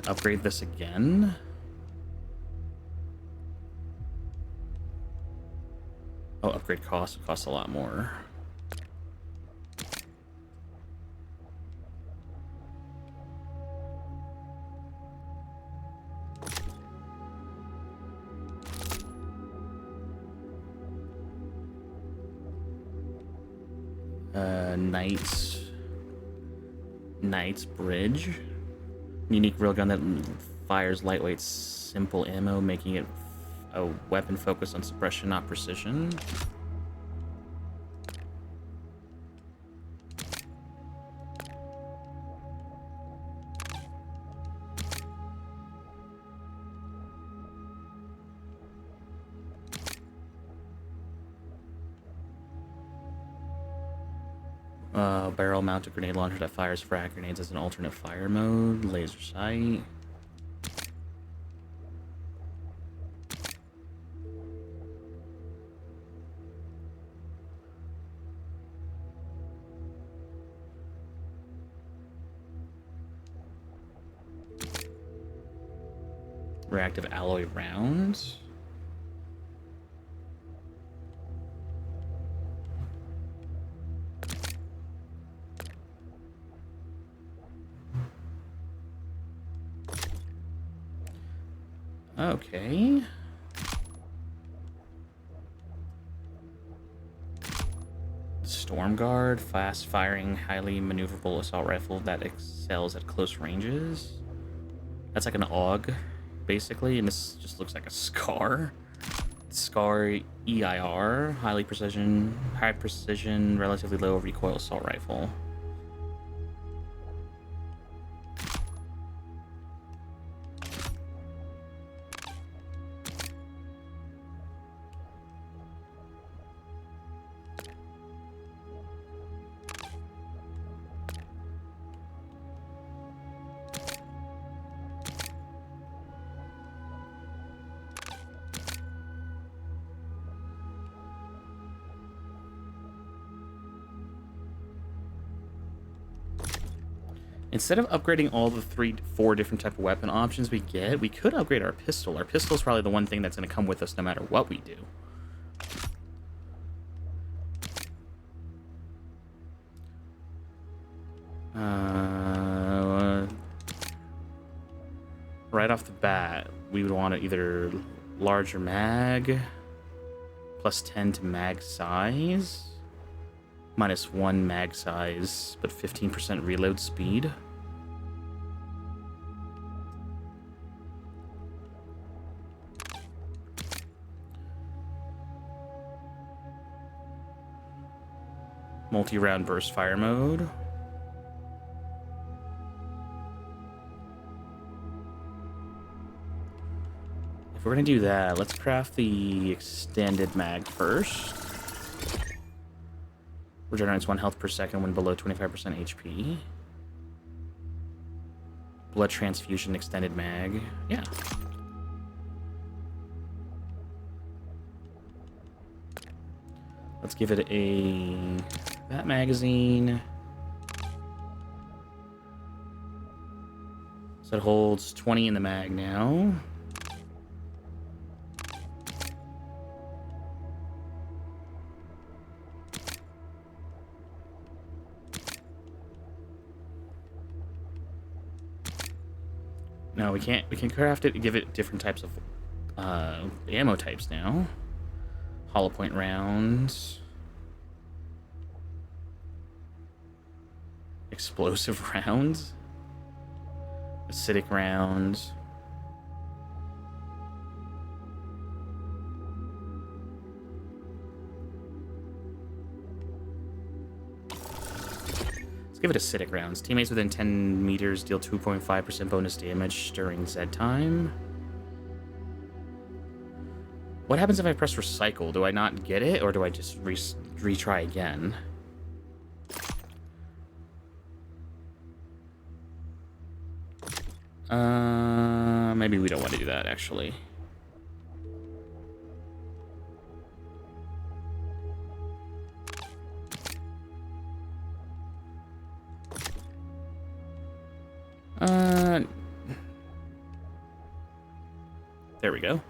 A: upgrade this again. Oh, upgrade costs. It costs a lot more. Knight's Bridge. Unique railgun that fires lightweight, simple ammo, making it a weapon focused on suppression, not precision. Barrel-mounted grenade launcher that fires frag grenades as an alternate fire mode. Laser sight. Reactive alloy rounds. Okay. Storm Guard, fast-firing, highly maneuverable assault rifle that excels at close ranges. That's like an AUG, basically, and this just looks like a SCAR. SCAR EIR, high precision, relatively low recoil assault rifle. Instead of upgrading all the 4 different type of weapon options we get, we could upgrade our pistol. Our pistol is probably the one thing that's going to come with us no matter what we do. Right off the bat, we would want to either larger mag, plus 10 to mag size, minus 1 mag size, but 15% reload speed. Multi-round burst fire mode. If we're gonna do that, let's craft the extended mag first. Regenerates 1 health per second when below 25% HP. Blood transfusion extended mag. Yeah. Let's give it that magazine. So it holds 20 in the mag now. No, we can't craft it and give it different types of ammo types now. Hollow point rounds. Explosive rounds. Acidic rounds. Give it acidic rounds. Teammates within 10 meters deal 2.5% bonus damage during Zed time. What happens if I press recycle? Do I not get it, or do I just retry again? Maybe we don't want to do that, actually. we go.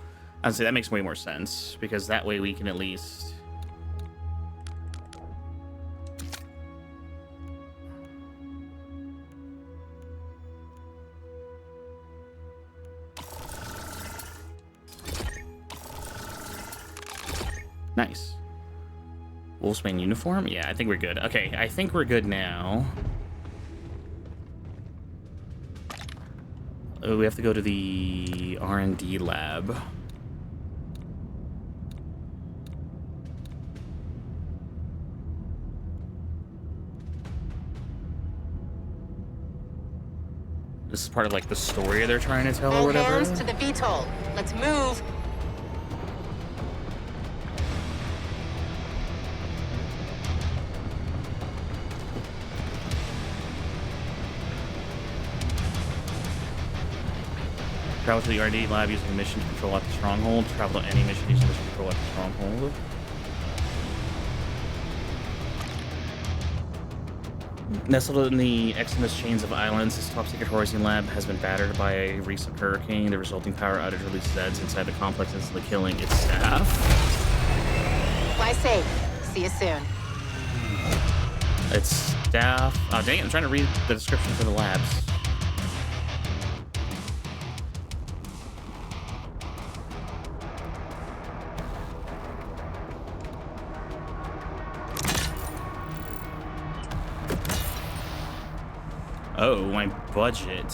A: I'd say that makes way more sense, because that way we can at least... Nice. Wolfsbane uniform? Yeah, I think we're good. Okay, I think we're good now. Oh, we have to go to the R&D lab. This is part of like the story they're trying to tell or whatever.
D: Hands to the VTOL. Let's move.
A: Travel to the R&D lab using a mission to control out the stronghold. Travel to any mission using a mission to control out the stronghold. Nestled in the exodus chains of islands, this top-secret Horsian lab has been battered by a recent hurricane. The resulting power outage released Zeds inside the complex, instantly killing its staff.
D: Fly safe. See you soon.
A: Its staff... Oh, dang it. I'm trying to read the description for the labs. Oh, my budget.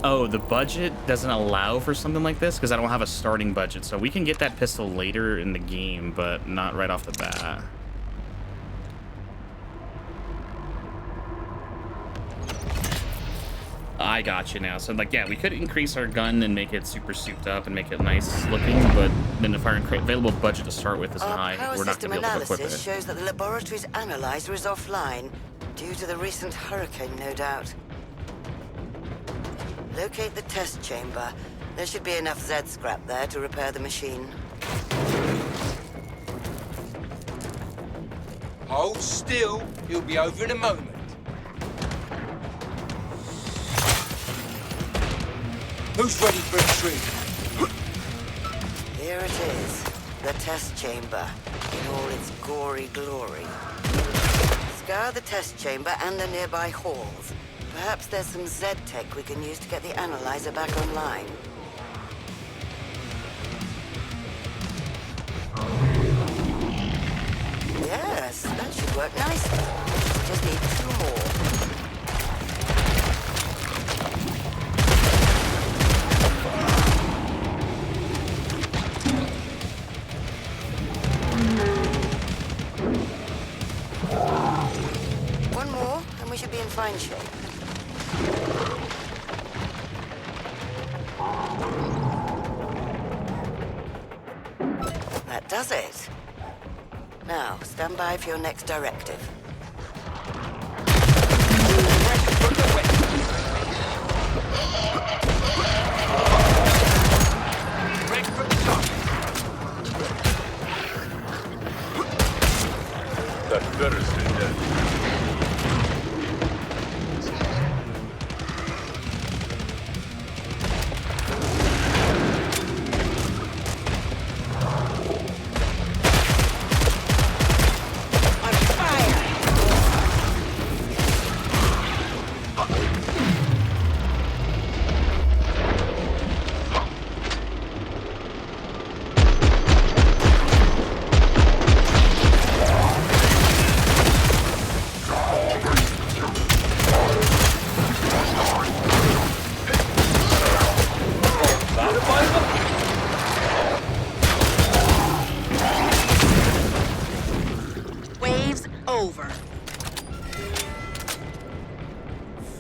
A: Oh, the budget doesn't allow for something like this because I don't have a starting budget. So we can get that pistol later in the game, but not right off the bat. I got you now. So, like, yeah, we could increase our gun and make it super souped up and make it nice looking, but then if our available budget to start with is high, we're not going to be able to equip it.
B: Analysis shows that the laboratory's analyzer is offline due to the recent hurricane, no doubt. Locate the test chamber. There should be enough Zed scrap there to repair the machine.
C: Hold still. He'll be over in a moment. Who's ready for a treat?
B: Here it is. The test chamber in all its gory glory. Scour the test chamber and the nearby halls. Perhaps there's some Zed tech we can use to get the analyzer back online. Yes, that should work nicely. Just need 2 more. One more, and we should be in fine shape. That does it. Now, stand by for your next directive.
C: Ready for the top.
F: That better stay dead.
D: Wave's over.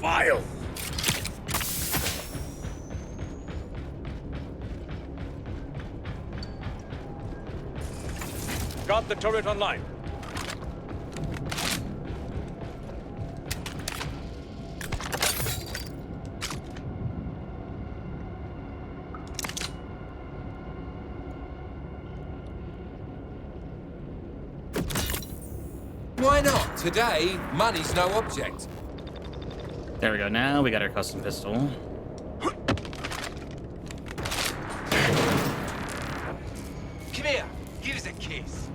F: File.
I: Got the turret online.
C: Why not? Today, money's no object.
A: There we go. Now we got our custom pistol.
C: Come here, give us a kiss.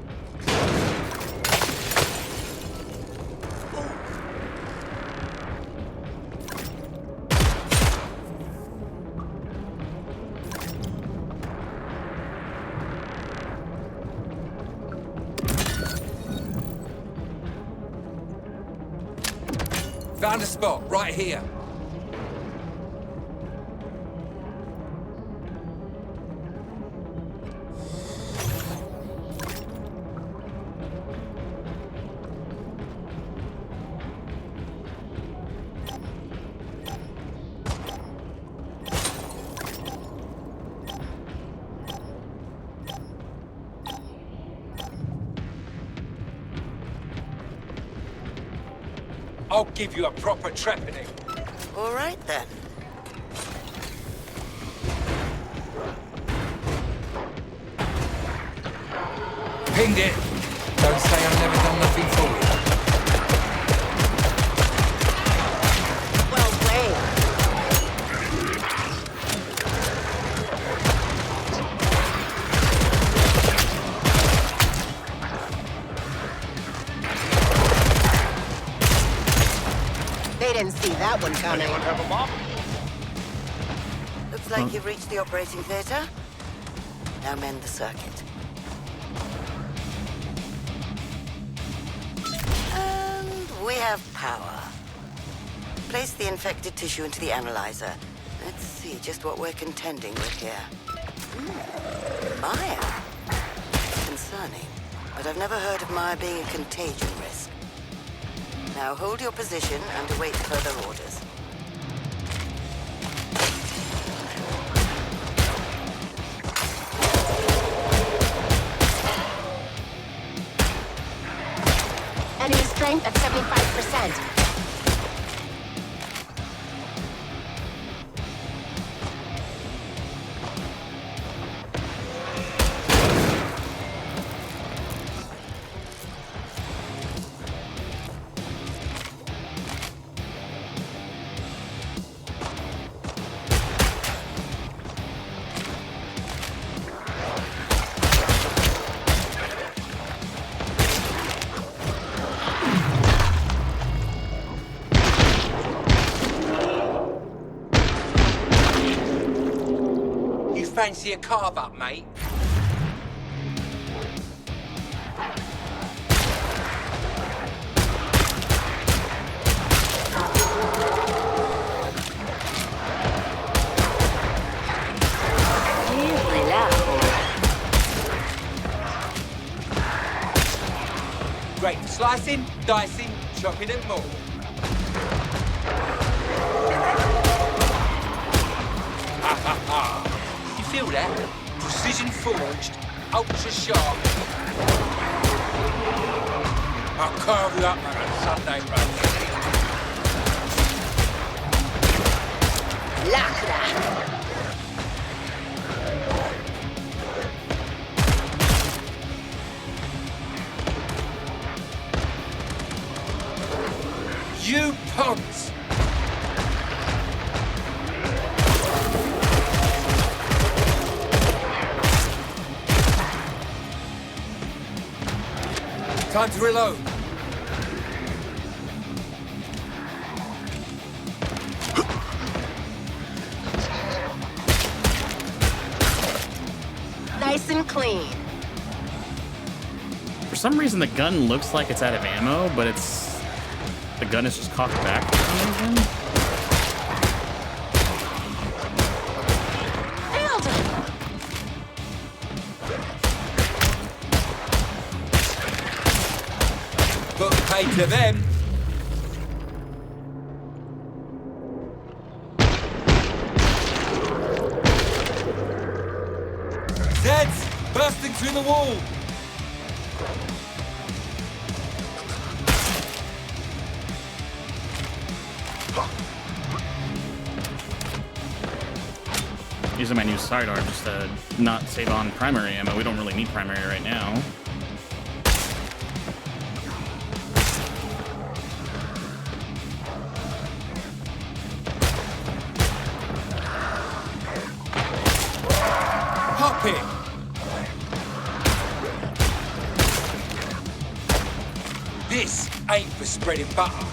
C: Found a spot right here. I'll give you a proper trepanning.
B: All right, then.
C: Pinged it. Don't say I've never done nothing for you.
B: Well played.
D: They didn't see that one coming.
F: Anyone have a mop?
B: Looks like you've reached the operating theater. Now mend the circuit. And we have power. Place the infected tissue into the analyzer. Let's see just what we're contending with here. Maya. Concerning, but I've never heard of Maya being a contagion risk. Now hold your position and await further orders.
D: Enemy strength at 75%.
C: Fancy a carve up, mate? Great for slicing, dicing, chopping and more. Ha ha ha! You feel that? Precision forged, ultra sharp. I'll carve you up like a Sunday roast.
D: Lacra.
C: You punts! Time to reload.
D: Nice and clean.
A: For some reason, the gun looks like it's out of ammo, but the gun is just cocked back for some reason.
C: Put pay to them. Zeds bursting through the wall.
A: Using my new sidearm just to not save on primary ammo. We don't really need primary right now.
C: This ain't for spreading butter.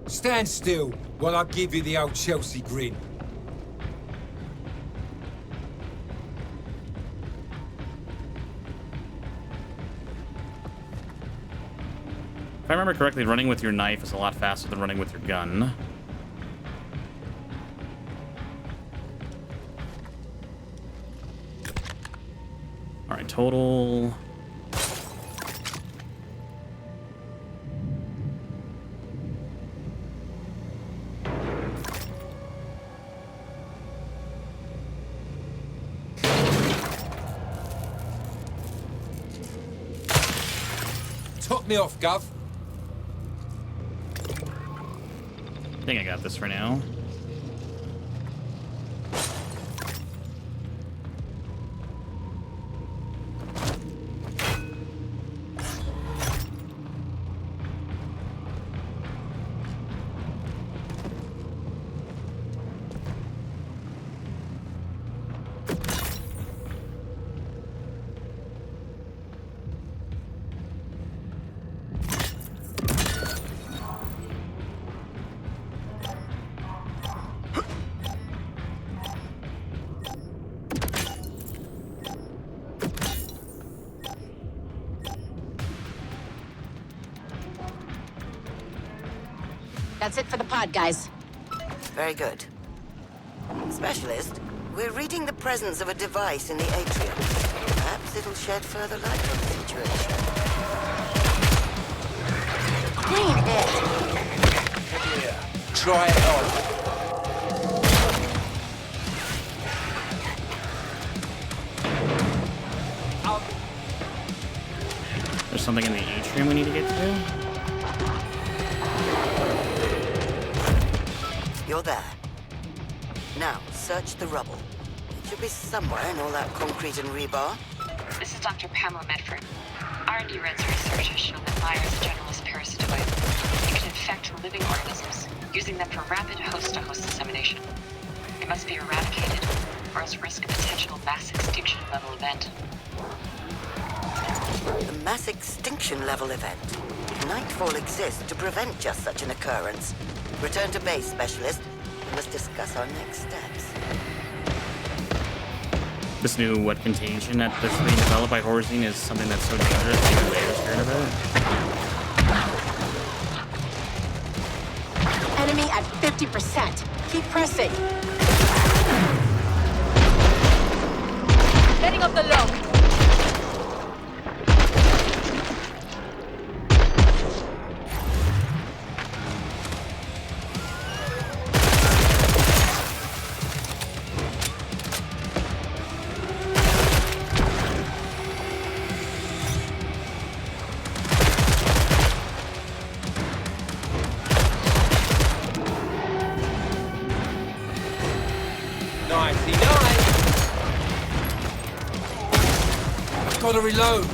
C: Stand still while I give you the old Chelsea grin.
A: If I remember correctly, running with your knife is a lot faster than running with your gun. All right, total.
C: Top me off, Gov.
A: I think I got this for now.
D: That's it for the pod, guys.
B: Very good. Specialist, we're reading the presence of a device in the atrium. Perhaps it'll shed further light on the situation.
D: Clean it.
C: Try it on.
A: There's something in the atrium we need to get to.
B: You're there. Now, search the rubble. It should be somewhere in all that concrete and rebar.
E: This is Dr. Pamela Medford. R&D Red's research has shown that Myers is a generalist parasitoid. It can infect living organisms, using them for rapid host-to-host dissemination. It must be eradicated, or else risk a potential mass extinction level event.
B: The mass extinction level event. Nightfall exists to prevent just such an occurrence. Return to base, Specialist. We must discuss our next steps.
A: This new contagion that's being developed by Horzine is something that's so dangerous that even they're scared of it.
D: Enemy at 50%. Keep pressing.
G: Setting up the low.
C: Gotta reload.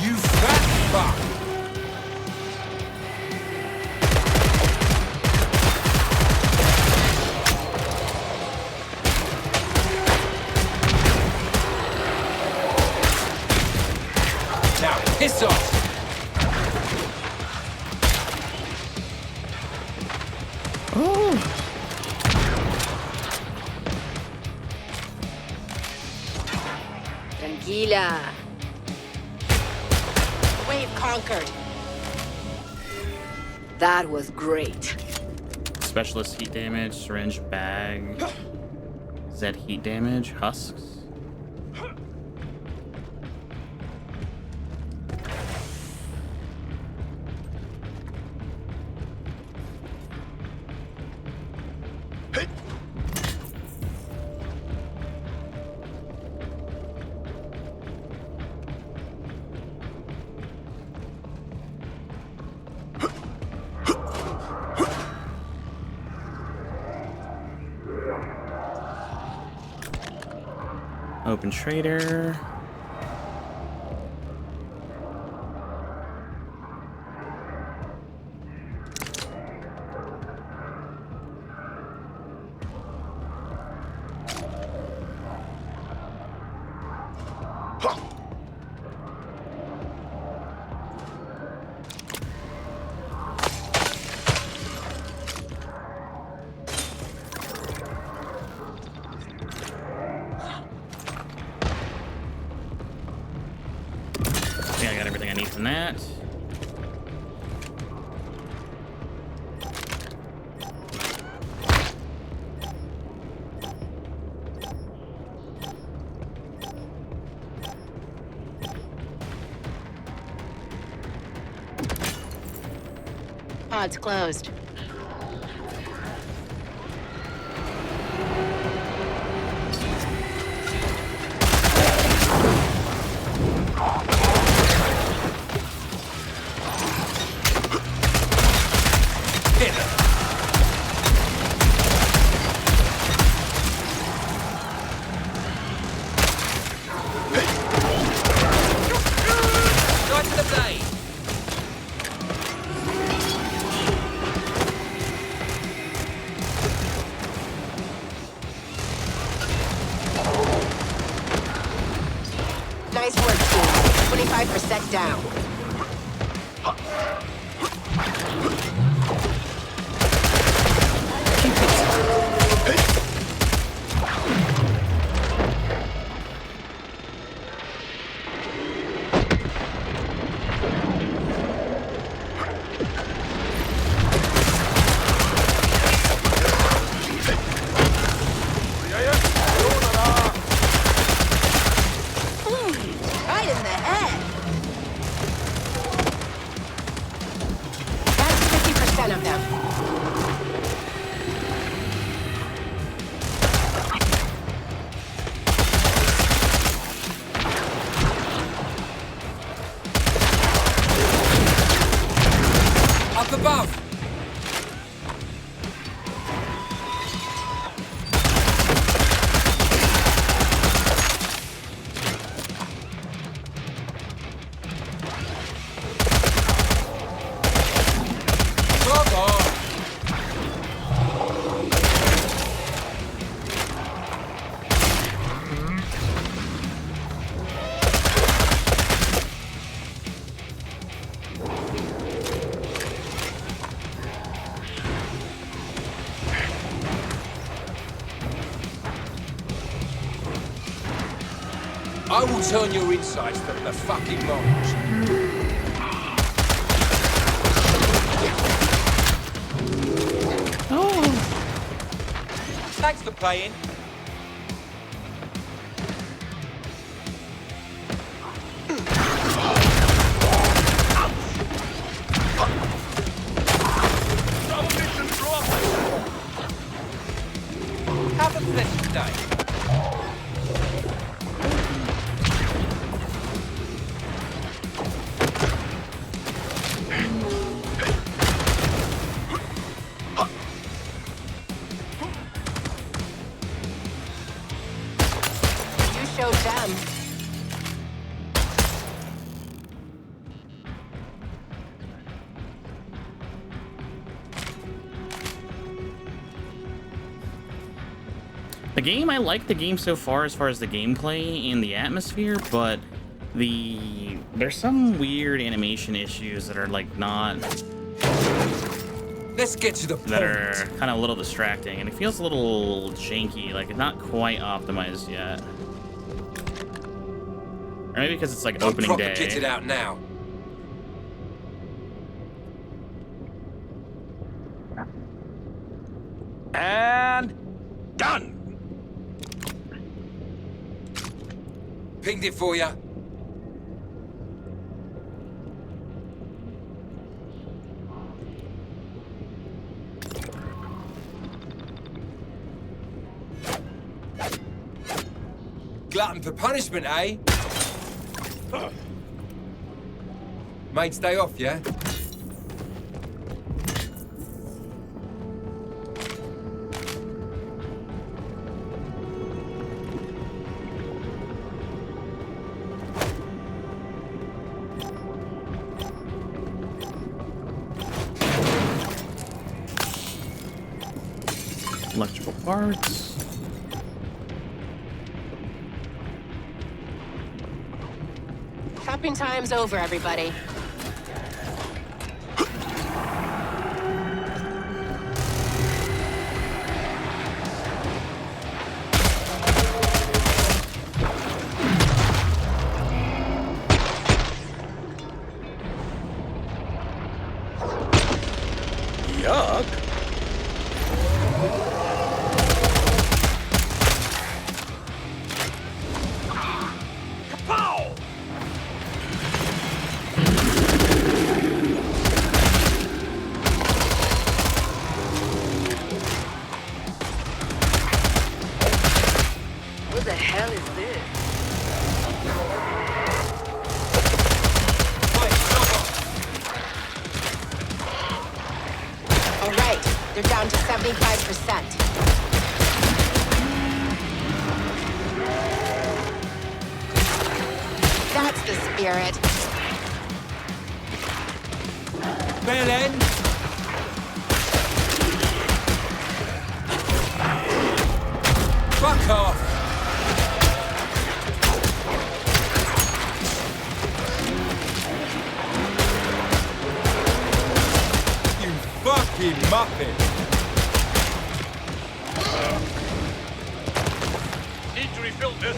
C: You fat fuck. Now piss off.
G: Tranquila.
D: Wave conquered.
G: That was great.
A: Specialist heat damage, syringe bag, Zed heat damage, husks. Open trader. from that.
D: Pod's closed.
C: Right to the blade.
D: Nice work, team. 25% down. Right in the head. That's 50% of them.
C: Up above. Come on. I will turn your insides from the fucking moles. Thanks for playing. Have a pleasant day.
D: You showed them.
A: The game, I like the game so far as the gameplay and the atmosphere, but there's some weird animation issues that are like not,
C: Let's get to the point.
A: that are kind of a little distracting, and it feels a little janky, like it's not quite optimized yet. Or maybe because it's like
C: I'm
A: opening
C: proper
A: day.
C: kitted out now.
F: And done.
C: Pinged it for you. Glutton for punishment, eh? Mate's day off, yeah?
A: Electrical parts.
D: Shopping time's over, everybody.
H: the hell is this?
D: All right, they're down to 75%. That's the spirit.
C: Bell end. Fuck off. You fucking muppet.
F: Need to refill this.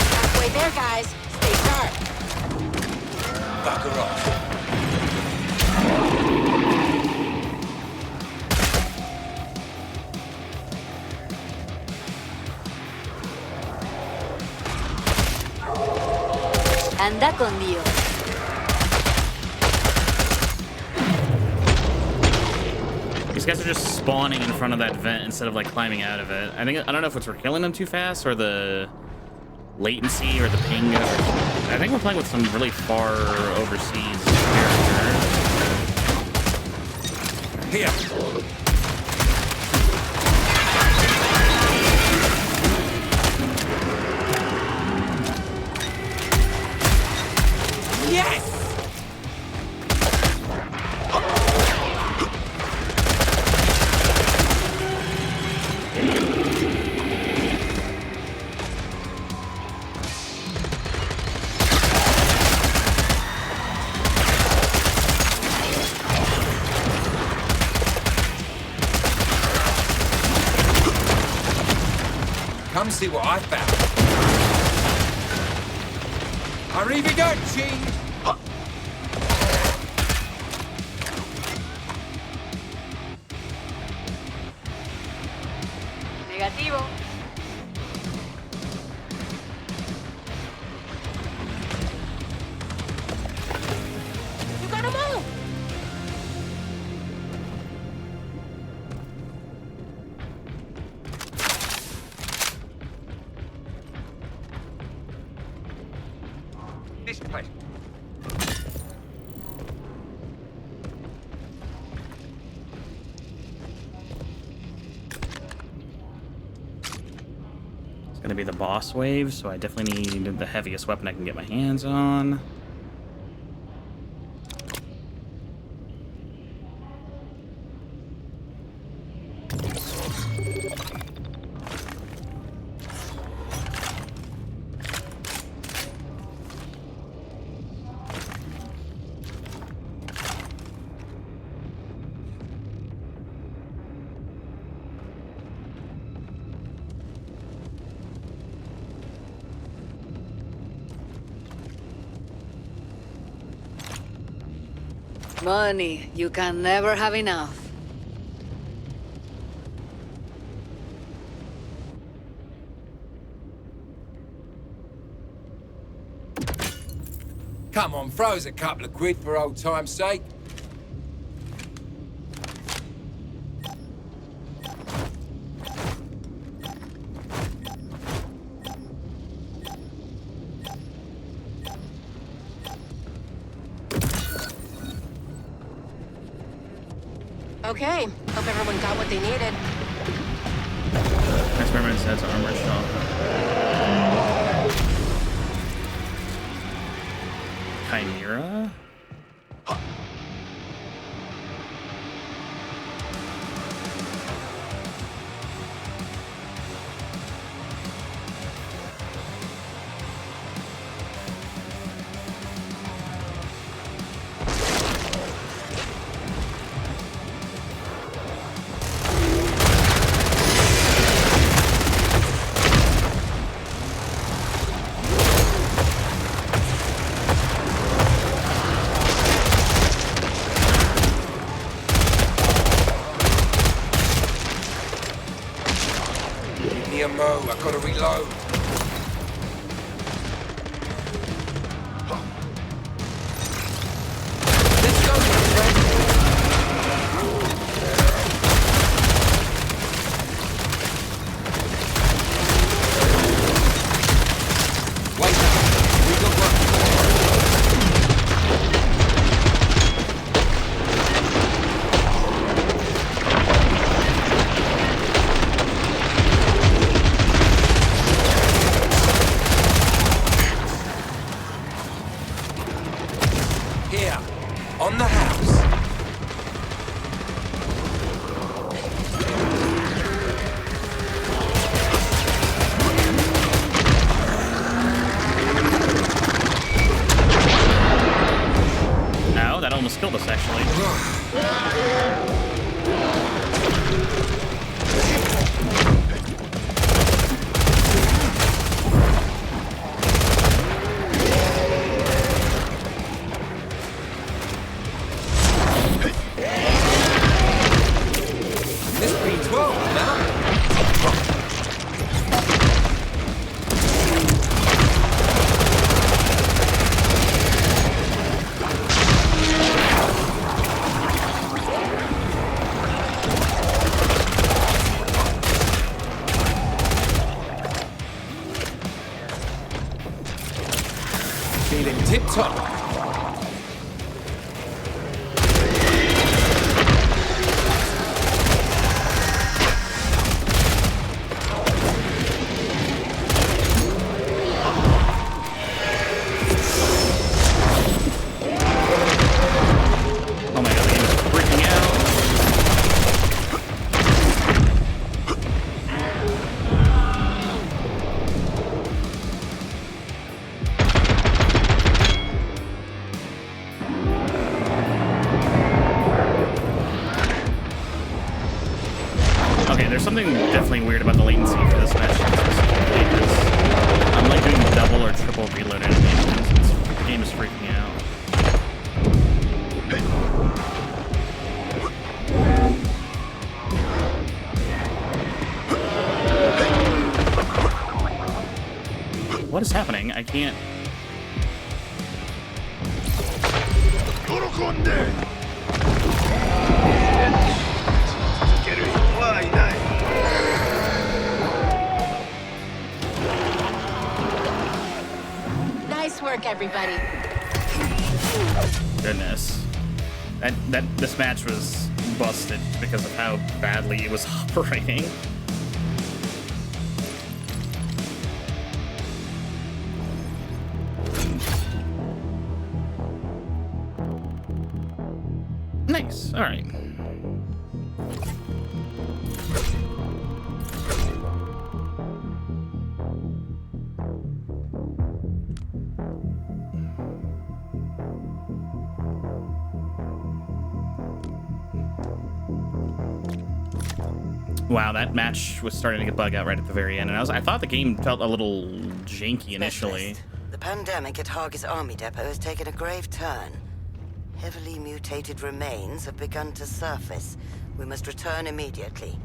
D: Halfway there, guys. Stay sharp.
C: Bugger off.
D: Anda con Dios.
A: These guys are just spawning in front of that vent instead of like climbing out of it. I don't know if it's we're killing them too fast or the latency or the ping. I think we're playing with some really far overseas characters.
C: Here. Yes! Come see what I found. Arrivederci!
H: Negativo.
G: You gotta move!
F: This place.
A: It's gonna be the boss wave, so I definitely need the heaviest weapon I can get my hands on.
H: Money, you can never have enough.
C: Come on, throw us a couple of quid for old time's sake.
D: Okay, hope everyone got what they needed.
A: Experiment says armor shop. Chimera?
C: I gotta reload. Let's go, my friend. Tip top.
A: Oh my god, the game is freaking out. Okay, there's something definitely weird about the latency for this match specifically, because I'm like doing double or triple reload animations. The game is freaking out. What is happening? I can't.
D: Nice work, everybody.
A: Goodness. This match was busted because of how badly it was operating. Nice. All right. Wow, that match was starting to get bug out right at the very end, and I thought the game felt a little janky initially.
B: Specialist, the pandemic at Hargis Army Depot has taken a grave turn. Heavily mutated remains have begun to surface. We must return immediately.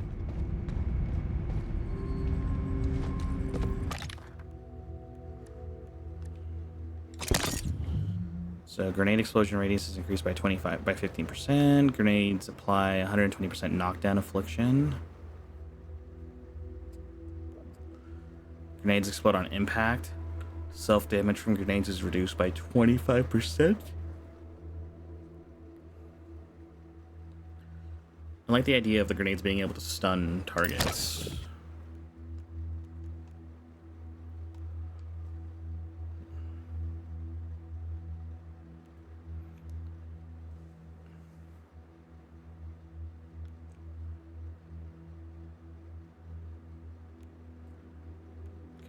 A: So grenade explosion radius is increased by 15%. Grenades apply 120% knockdown affliction. Grenades explode on impact. Self-damage from grenades is reduced by 25%. I like the idea of the grenades being able to stun targets.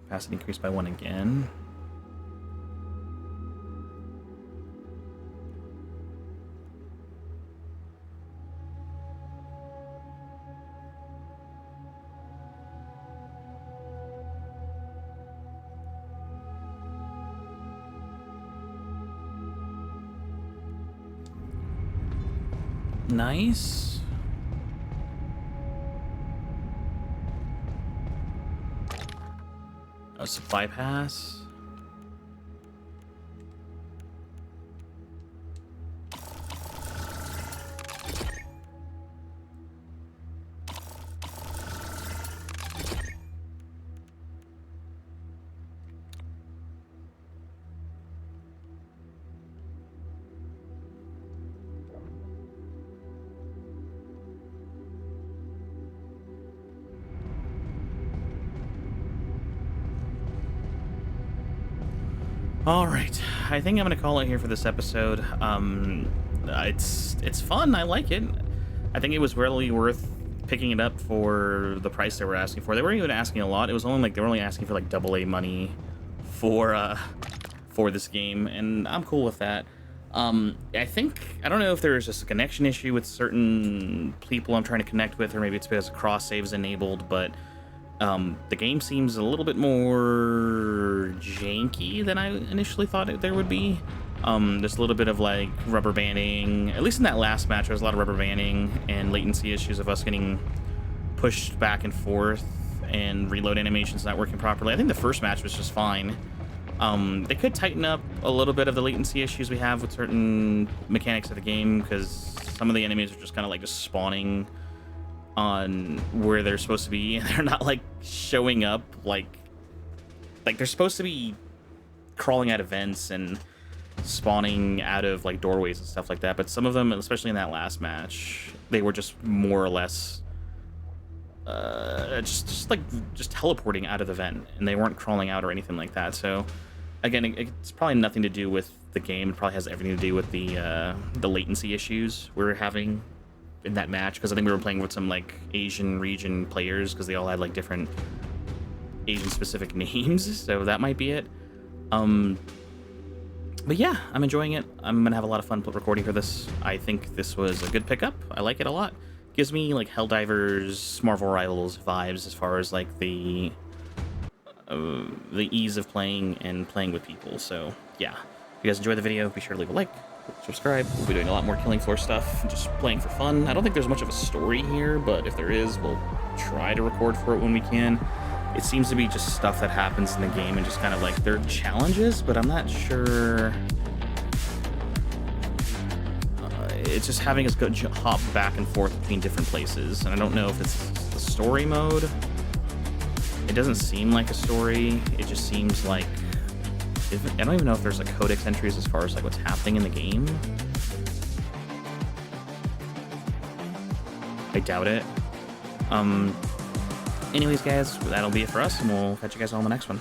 A: Capacity increased by 1 again. Nice. A supply pass. All right, I think I'm gonna call it here for this episode. It's fun. I like it. I think it was really worth picking it up for the price they were asking for. They weren't even asking a lot. It was only like they were only asking for like AA money for this game, and I'm cool with that. I don't know if there's just a connection issue with certain people I'm trying to connect with, or maybe it's because cross save is enabled, but the game seems a little bit more janky than I initially thought there would be. There's a little bit of like rubber banding. At least in that last match, there was a lot of rubber banding and latency issues of us getting pushed back and forth and reload animations not working properly. I think the first match was just fine. They could tighten up a little bit of the latency issues we have with certain mechanics of the game, because some of the enemies are just kind of like just spawning on where they're supposed to be, and they're not like showing up like they're supposed to be crawling out of vents, and spawning out of like doorways and stuff like that, but some of them, especially in that last match, they were just more or less just teleporting out of the vent, and they weren't crawling out or anything like that. So again, it's probably nothing to do with the game. It probably has everything to do with the latency issues we were having in that match, because I think we were playing with some like Asian region players, because they all had like different Asian specific names, so that might be it. But yeah, I'm enjoying it. I'm gonna have a lot of fun recording for this. I think this was a good pickup. I like it a lot. Gives me like Helldivers, Marvel Rivals vibes as far as like the ease of playing and playing with people. So yeah, if you guys enjoyed the video, be sure to leave a like, subscribe. We'll be doing a lot more Killing Floor stuff, just playing for fun. I don't think there's much of a story here, but if there is, we'll try to record for it when we can. It seems to be just stuff that happens in the game and just kind of like they're challenges, but I'm not sure. It's just having us go hop back and forth between different places, and I don't know if it's the story mode. It doesn't seem like a story. It just seems like I don't even know if there's like codex entries as far as like what's happening in the game. I doubt it. Anyways, guys, that'll be it for us, and we'll catch you guys all in the next one.